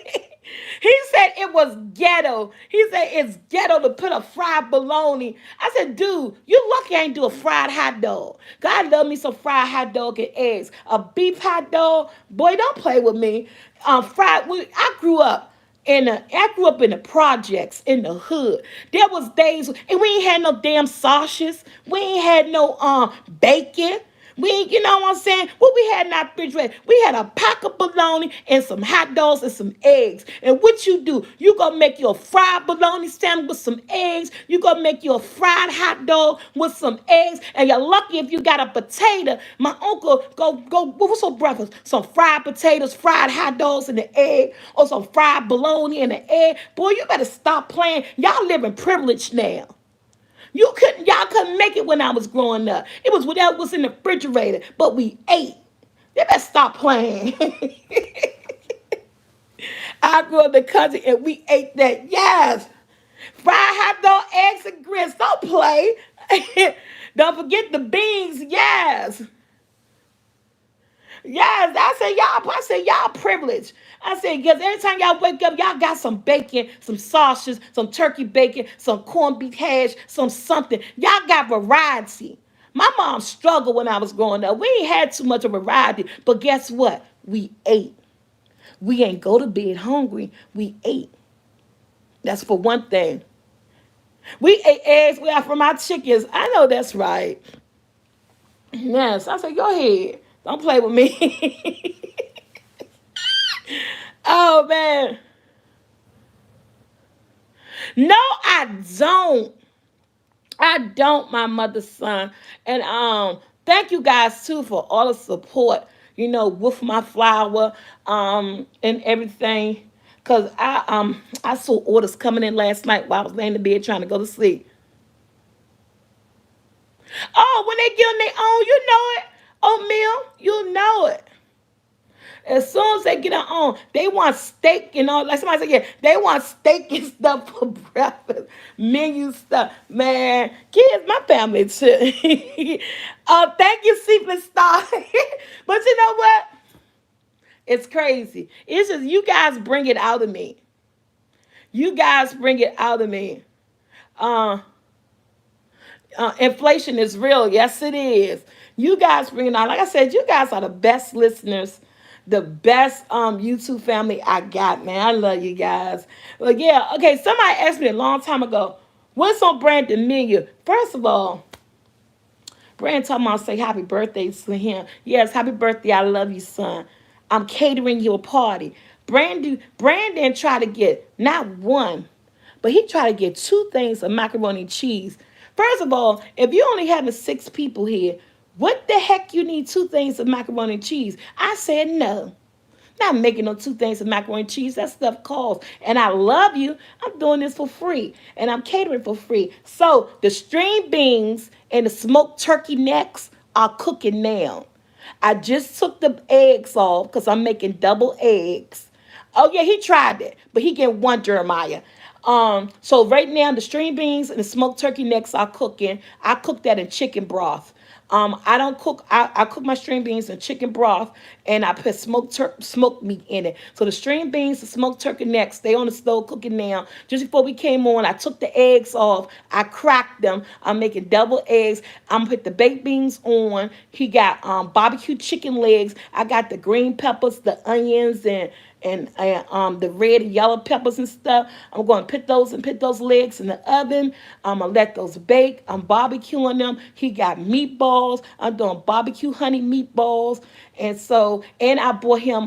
He said it was ghetto. He said it's ghetto to put a fried bologna. I said, dude, you lucky I ain't do a fried hot dog. God love me some fried hot dog and eggs. A beef hot dog, boy, don't play with me. I grew up in the projects in the hood. There was days, and we ain't had no damn sausages. We ain't had no bacon. We ain't, you know what I'm saying? What we had in our refrigerator? We had a pack of bologna and some hot dogs and some eggs. And what you do? You gonna make your fried bologna sandwich with some eggs. You gonna make your fried hot dog with some eggs. And you're lucky if you got a potato. My uncle go. What's for breakfast? Some fried potatoes, fried hot dogs, and the egg, or some fried bologna and the egg. Boy, you better stop playing. Y'all living privileged now. Y'all couldn't make it when I was growing up. It was whatever was in the refrigerator, but we ate. They better stop playing. I grew up in the country and we ate that. Yes. Fried hot dog, eggs, and grits. Don't play. Don't forget the beans. Yes. Yes, I said y'all privileged. I said, because every time y'all wake up, y'all got some bacon, some sausage, some turkey bacon, some corned beef hash, some something. Y'all got variety. My mom struggled when I was growing up. We ain't had too much of variety, but guess what? We ate. We ain't go to bed hungry. We ate. That's for one thing. We ate eggs we got from our chickens. I know that's right. Yes, I said, go ahead. Don't play with me. Oh man. No, I don't. I don't, my mother's son. And thank you guys too for all the support, with my flour, and everything. Cause I saw orders coming in last night while I was laying in bed trying to go to sleep. Oh, when they get on their own, you know it. Oatmeal, you know it. As soon as they get on, they want steak and all. Like somebody said, yeah, they want steak and stuff for breakfast. Menu stuff, man. Kids, my family too. Thank you, Secret Star. But you know what? It's crazy. It's just you guys bring it out of me. You guys bring it out of me. Uh, Inflation is real. Yes, it is. You guys bring it on. Like I said, you guys are the best listeners, the best YouTube family I got, man. I love you guys. Well, yeah, okay. Somebody asked me a long time ago, what's on Brandon menu? First of all, Brandon told me I'll say happy birthday to him. Yes, happy birthday. I love you, son. I'm catering you a party. Brandon tried to get not one, but he tried to get two things of macaroni and cheese. First of all, if you only having six people here, what the heck you need two things of macaroni and cheese? I said no. Not making no two things of macaroni and cheese. That stuff costs. And I love you. I'm doing this for free. And I'm catering for free. So the string beans and the smoked turkey necks are cooking now. I just took the eggs off because I'm making double eggs. Oh yeah, he tried it, but he get one Jeremiah. So right now the string beans and the smoked turkey necks are cooking. I cook that in chicken broth. I don't cook. I cook my string beans in chicken broth, and I put smoked meat in it. So the string beans, the smoked turkey necks, they on the stove cooking now. Just before we came on, I took the eggs off. I cracked them. I'm making double eggs. I'm put the baked beans on. He got barbecue chicken legs. I got the green peppers, the onions, and the red and yellow peppers and stuff. I'm going to put those legs in the oven. I'm gonna let those bake. I'm barbecuing them. He got meatballs. I'm doing barbecue honey meatballs, and I bought him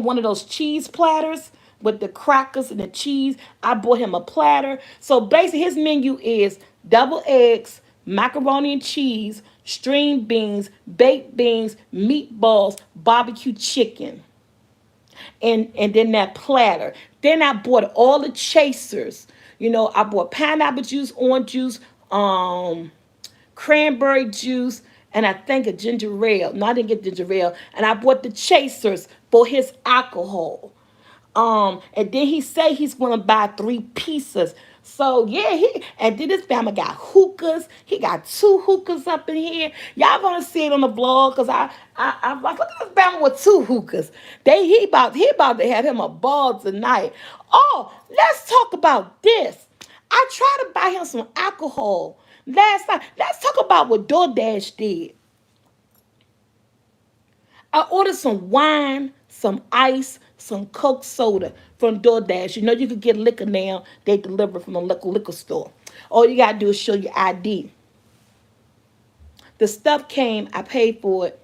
one of those cheese platters with the crackers and the cheese. I bought him a platter. So basically, his menu is double eggs, macaroni and cheese, string beans, baked beans, meatballs, barbecue chicken, and then that platter. Then I bought all the chasers. I bought pineapple juice, orange juice, cranberry juice, and I think a ginger ale. No, I didn't get ginger ale. And I bought the chasers for his alcohol. And then he say he's gonna buy three pieces. So yeah, and then this family got hookahs. He got two hookahs up in here. Y'all gonna see it on the vlog because I'm like, look at this family with two hookahs. He about to have him a ball tonight. Oh, let's talk about this. I tried to buy him some alcohol last night. Let's talk about what DoorDash did. I ordered some wine, some ice, some Coke soda from DoorDash. You could get liquor now. They deliver from a local liquor store. All you got to do is show your ID. The stuff came. I paid for it.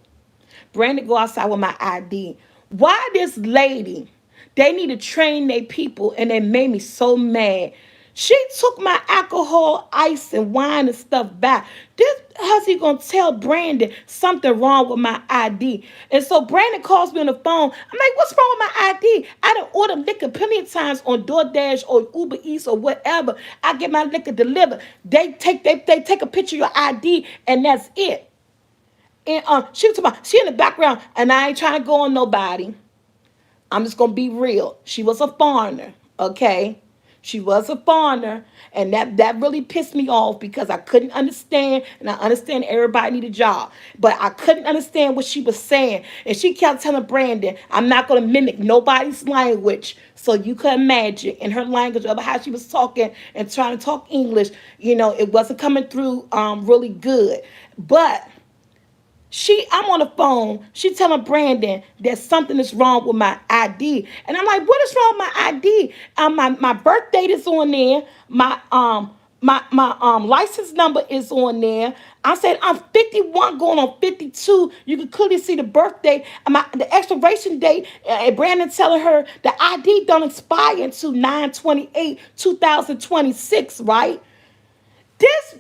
Brandon go outside with my ID. Why this lady? They need to train their people, and they made me so mad. She took my alcohol, ice, and wine and stuff back. How's he gonna tell Brandon something wrong with my ID? And so Brandon calls me on the phone. I'm like, what's wrong with my ID? I done ordered liquor plenty of times on DoorDash or Uber Eats or whatever. I get my liquor delivered. They take a picture of your ID, and that's it. And she was talking about, she in the background, and I ain't trying to go on nobody. I'm just gonna be real. She was a foreigner, okay? She was a foreigner, and that really pissed me off because I couldn't understand, and I understand everybody need a job, but I couldn't understand what she was saying. And she kept telling Brandon, I'm not gonna mimic nobody's language. So you could imagine in her language of how she was talking and trying to talk English, it wasn't coming through really good. But I'm on the phone. She telling Brandon that something is wrong with my ID, and I'm like, "What is wrong with my ID? My birth date is on there. My license number is on there. I said I'm 51, going on 52. You can clearly see the birth date, the expiration date. And Brandon telling her the ID don't expire until 9/28/2026, right? This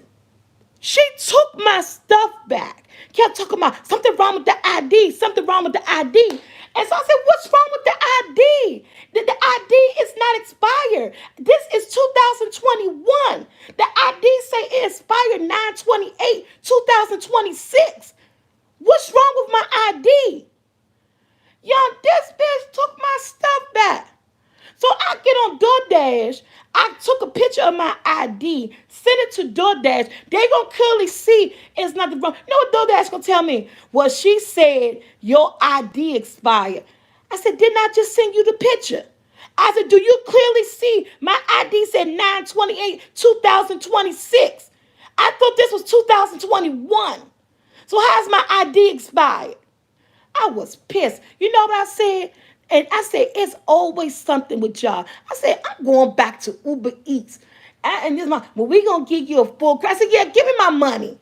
She took my stuff back. Kept talking about something wrong with the ID, something wrong with the ID. And so I said, what's wrong with the ID? The ID is not expired. This is 2021. The ID say it expired 9/28/2026. What's wrong with my ID? Young, this bitch took my stuff back. So I get on DoorDash. I took a picture of my ID, sent it to DoorDash. They gonna clearly see it's nothing wrong. You know what DoorDash gonna tell me? Well, she said your ID expired. I said, didn't I just send you the picture? I said, do you clearly see my ID said 9/28/2026? I thought this was 2021. So how's my ID expired? I was pissed. You know what I said? And I said, it's always something with y'all. I said, I'm going back to Uber Eats. And this well, we going to give you a full credit. I said, yeah, give me my money.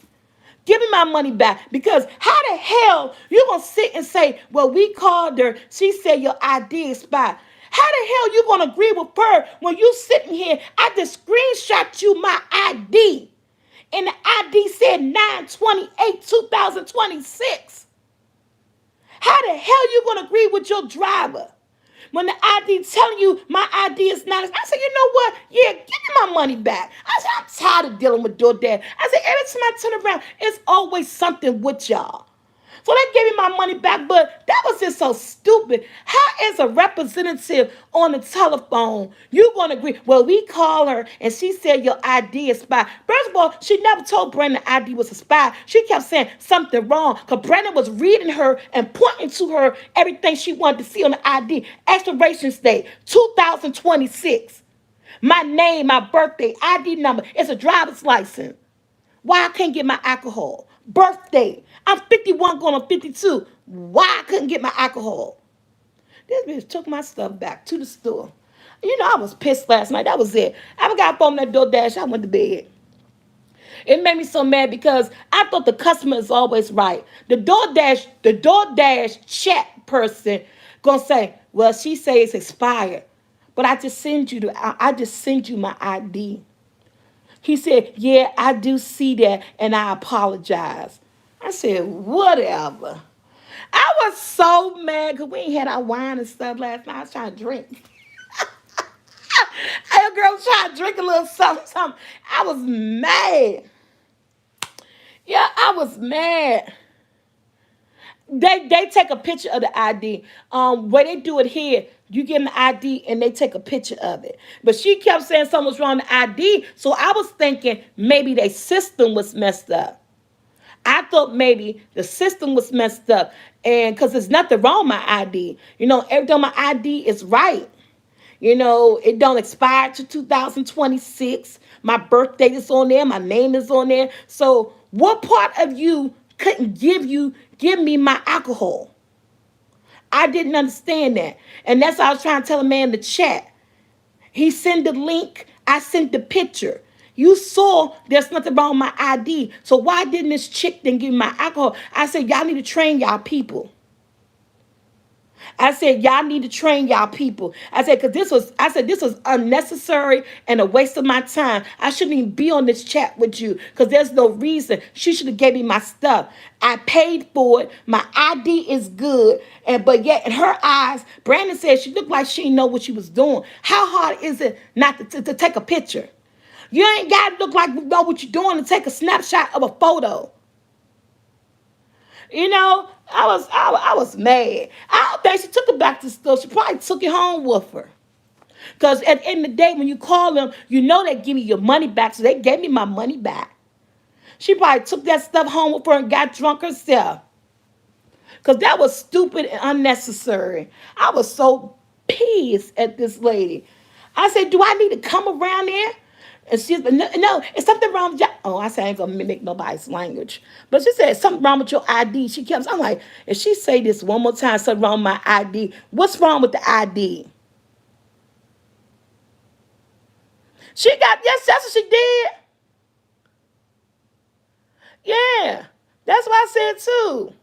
Give me my money back. Because how the hell you going to sit and say, well, we called her. She said your ID expired. How the hell you going to agree with her when you sitting here? I just screenshot you my ID. And the ID said 9/28/2026. How the hell you gonna agree with your driver when the ID telling you my ID is not? I said, you know what? Yeah, give me my money back. I said, I'm tired of dealing with DoorDash. I said, every time I turn around, it's always something with y'all. So they gave me my money back, but that was just so stupid. How is a representative on the telephone, you going to agree? Well, we call her and she said your ID is expired. First of all, she never told Brandon the ID was expired. She kept saying something wrong because Brandon was reading her and pointing to her everything she wanted to see on the ID. Expiration date, 2026. My name, my birthday, ID number. It's a driver's license. Why I can't get my alcohol? Birthday. I'm 51 going on 52. Why I couldn't get my alcohol? This bitch took my stuff back to the store. I was pissed last night. That was it. I got from that DoorDash. I went to bed. It made me so mad because I thought the customer is always right. The DoorDash chat person gonna say, well, she says it's expired. But I just send you my ID. He said, yeah, I do see that, and I apologize. I said, whatever. I was so mad because we ain't had our wine and stuff last night. I was trying to drink. A girl was trying to drink a little something, something. I was mad. Yeah, I was mad. They take a picture of the ID. Where they do it here, you give them the ID and they take a picture of it. But she kept saying something was wrong with the ID, so I was thinking maybe their system was messed up. I thought maybe the system was messed up, and because there's nothing wrong with my ID. Everything on my ID is right. It don't expire to 2026. My birthday is on there. My name is on there. So what part of you couldn't give me my alcohol? I didn't understand that. And that's what I was trying to tell a man in the chat. He sent the link. I sent the picture. You saw there's nothing wrong with my ID. So why didn't this chick then give me my alcohol? I said, y'all need to train y'all people. I said, y'all need to train y'all people. I said, this was unnecessary and a waste of my time. I shouldn't even be on this chat with you because there's no reason. She should have gave me my stuff. I paid for it. My ID is good. But yet in her eyes, Brandon said she looked like she didn't know what she was doing. How hard is it not to take a picture? You ain't got to look like you know what you're doing to take a snapshot of a photo. I was mad. I don't think she took it back to the store. She probably took it home with her. Because at the end of the day, when you call them, they give you your money back. So they gave me my money back. She probably took that stuff home with her and got drunk herself. Because that was stupid and unnecessary. I was so pissed at this lady. I said, do I need to come around there? And she said, no, no, it's something wrong with your. Oh, I said, I ain't going to mimic nobody's language. But she said, something wrong with your ID. She kept, I'm like, if she say this one more time, something wrong with my ID, what's wrong with the ID? Yes, that's what she did. Yeah, that's what I said too.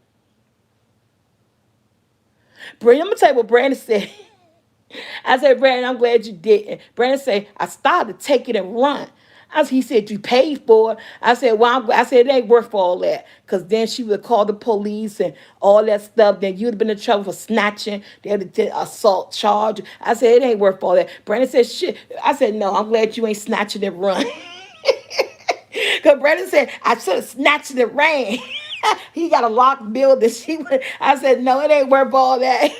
Brandon, I'm going to tell you what Brandon said. I said, Brandon, I'm glad you didn't. Brandon said, I started to take it and run. He said, you paid for it. I said, well, I said, it ain't worth all that. Because then she would call the police and all that stuff. Then you'd have been in trouble for snatching. They had to assault charge. I said, it ain't worth all that. Brandon said, shit. I said, no, I'm glad you ain't snatching and run. Because Brandon said, I should have snatched and ran. He got a locked building. I said, no, it ain't worth all that.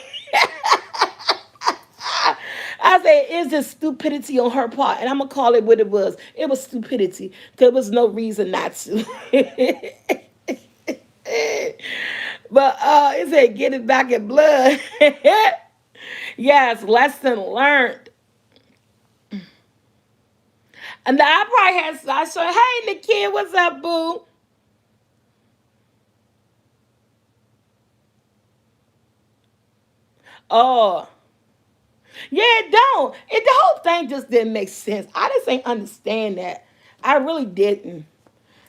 I said, it's just stupidity on her part. And I'm going to call it what it was. It was stupidity. There was no reason not to. But it said, get it back in blood. Yes, lesson learned. And I probably I said, hey, Nikia, what's up, boo? Oh, yeah, it don't. The whole thing just didn't make sense. I just ain't understand that. I really didn't.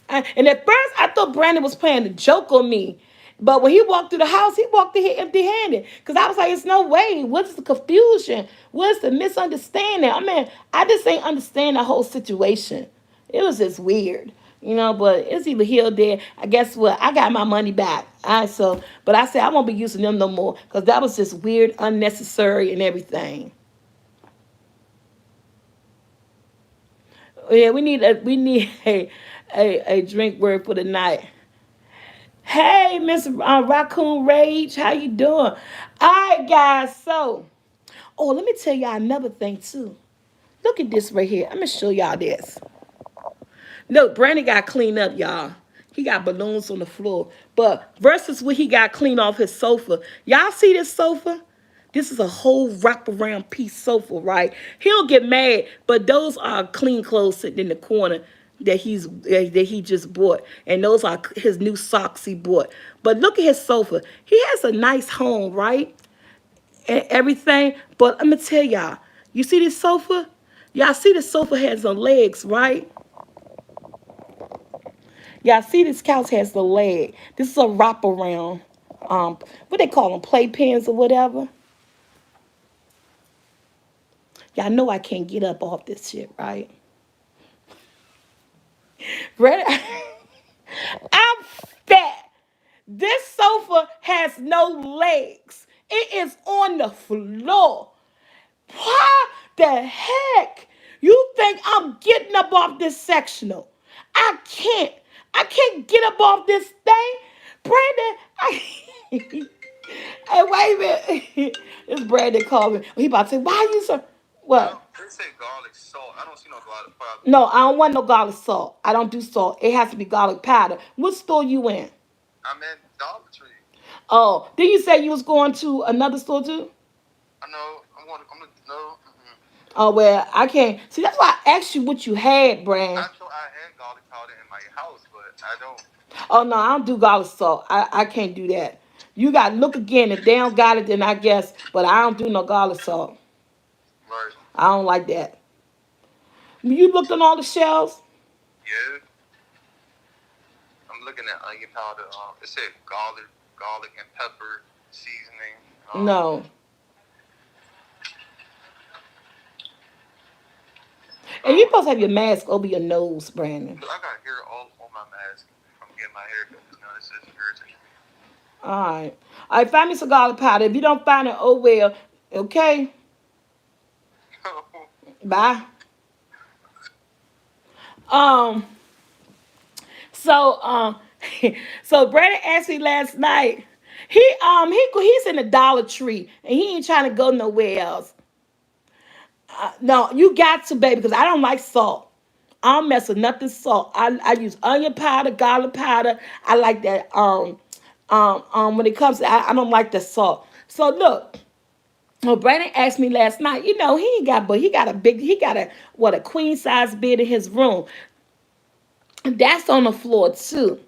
And at first, I thought Brandon was playing a joke on me. But when he walked through the house, he walked in here empty-handed. Because I was like, it's no way. What's the confusion? What's the misunderstanding? I mean, I just ain't understand the whole situation. It was just weird. But it's either here or there. I guess what? I got my money back. All right, but I said I won't be using them no more. Because that was just weird, unnecessary, and everything. Yeah, we need a drink word for the night. Hey, Miss Raccoon Rage, how you doing? All right, guys. Let me tell y'all another thing too. Look at this right here. I'm gonna show y'all this. Look, Brandon got cleaned up, y'all. He got balloons on the floor, but versus what he got cleaned off his sofa. Y'all see this sofa? This is a whole wraparound piece sofa, right? He'll get mad, but those are clean clothes sitting in the corner that he just bought, and those are his new socks he bought. But look at his sofa. He has a nice home, right? And everything. But I'm gonna tell y'all, you see this sofa? Y'all see the sofa has no legs, right? Y'all see this couch has the leg. This is a wraparound. What they call them, playpens or whatever. Y'all know I can't get up off this shit, right? Ready? I'm fat. This sofa has no legs. It is on the floor. What the heck? You think I'm getting up off this sectional? I can't. I can't get up off this thing. Brandon, hey, wait a minute. This Brandon called me. He about to say, why you so what? They say garlic salt. I don't see no garlic powder. No, I don't want no garlic salt. I don't do salt. It has to be garlic powder. What store you in? I'm in Dollar Tree. Oh, did you say you was going to another store too? I know. I'm gonna no. Oh well, I can't. See, that's why I asked you what you had, Brand. I thought I had garlic powder in my house, but I don't. Oh no, I don't do garlic salt. I can't do that. You got to look again. If they don't got it, then I guess. But I don't do no garlic salt. Right. I don't like that. You looked on all the shelves? Yeah. I'm looking at onion powder. It said garlic and pepper seasoning. No. And you're supposed to have your mask over your nose, Brandon. I got hair all on my mask from getting my hair cut. This is irritating me. All right. All right, find me some garlic powder. If you don't find it, oh well. Okay. Bye. Um. So So Brandon asked me last night. He's in the Dollar Tree and he ain't trying to go nowhere else. No, you got to, baby, because I don't like salt. I don't mess with nothing salt. I use onion powder, garlic powder. I like that. When it comes to, I don't like the salt. So look, well, Brandon asked me last night. He ain't got, but he got a what, a queen size bed in his room. That's on the floor too.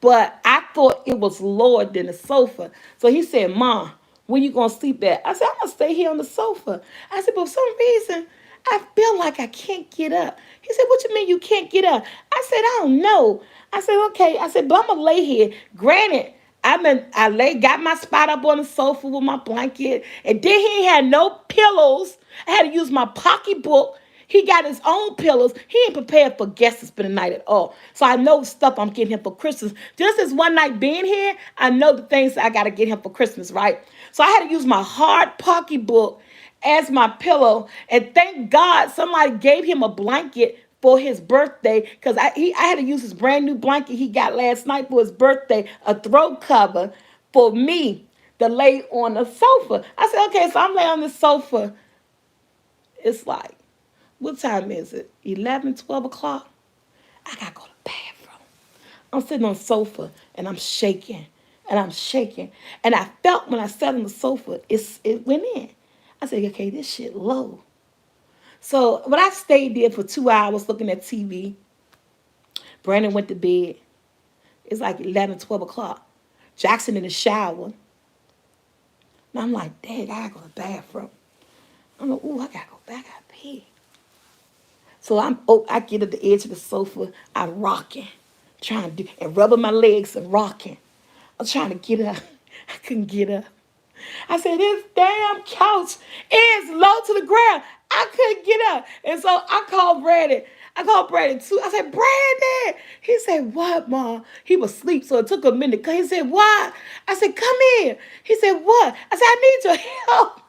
But I thought it was lower than the sofa. So he said, Mom, where you gonna sleep at? I said, I'm gonna stay here on the sofa. I said, but for some reason, I feel like I can't get up. He said, what you mean you can't get up? I said, I don't know. I said, okay. I said, but I'm gonna lay here. Granted, got my spot up on the sofa with my blanket, and then he had no pillows. I had to use my pocketbook. He got his own pillows. He ain't prepared for guests to spend the night at all. So I know the stuff I'm getting him for Christmas. Just as one night being here, I know the things I got to get him for Christmas, right? So I had to use my hard pocketbook as my pillow. And thank God somebody gave him a blanket for his birthday, because I had to use his brand new blanket he got last night for his birthday, a throat cover for me to lay on the sofa. I said, okay, so I'm laying on the sofa. It's like, what time is it? 11, 12 o'clock? I got to go to the bathroom. I'm sitting on the sofa and I'm shaking and I'm shaking. And I felt when I sat on the sofa, it went in. I said, okay, this shit low. So when I stayed there for 2 hours looking at TV, Brandon went to bed. It's like 11, 12 o'clock. Jackson in the shower. And I'm like, dang, I gotta go to the bathroom. I'm like, ooh, I gotta go back. I gotta pee. So I get at the edge of the sofa, I'm rocking, trying to do, and rubbing my legs and rocking. I'm trying to get up. I couldn't get up. I said, this damn couch is low to the ground. I couldn't get up. And so I called Brandon. I called Brandon too. I said, Brandon. He said, what, Mom? He was asleep, so it took a minute. He said, what? I said, come here. He said, what? I said, I need your help.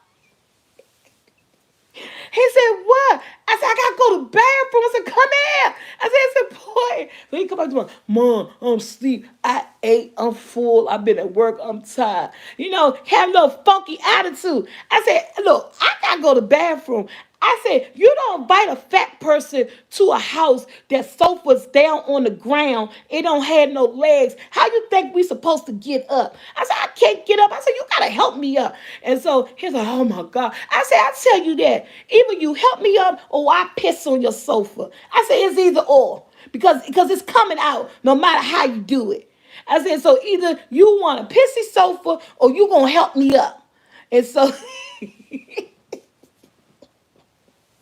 He said, what? I said, I got to go to the bathroom. I said, come here. I said, it's important. So he come back to me, Mom, I'm asleep. I ate. I'm full. I've been at work. I'm tired. Have a little funky attitude. I said, look, I got to go to the bathroom. I said, you don't invite a fat person to a house that sofa's down on the ground. It don't have no legs. How you think we supposed to get up? I said, I can't get up. I said, you got to help me up. And so he's like, oh my God. I said, I tell you that. Either you help me up or I piss on your sofa. I said, it's either or. Because it's coming out no matter how you do it. I said, so either you want a pissy sofa or you going to help me up. And so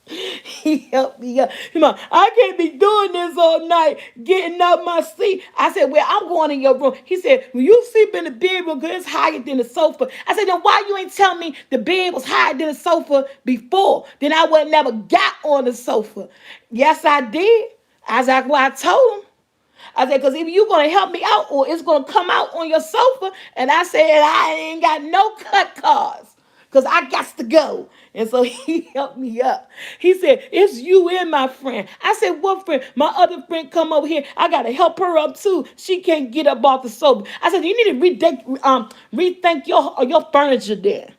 he helped me up. I can't be doing this all night, getting up my seat. I said, well, I'm going in your room. He said, well, you sleep in the bedroom because it's higher than the sofa. I said, then why you ain't tell me the bed was higher than the sofa before? Then I would have never got on the sofa. Yes, I did. I was like, well, I told him. I said, because either you're going to help me out or it's going to come out on your sofa. And I said, I ain't got no cut cards because I got to go. And so he helped me up. He said, it's you and my friend. I said, what friend? My other friend come over here. I got to help her up too. She can't get up off the sofa. I said, you need to rethink your furniture there.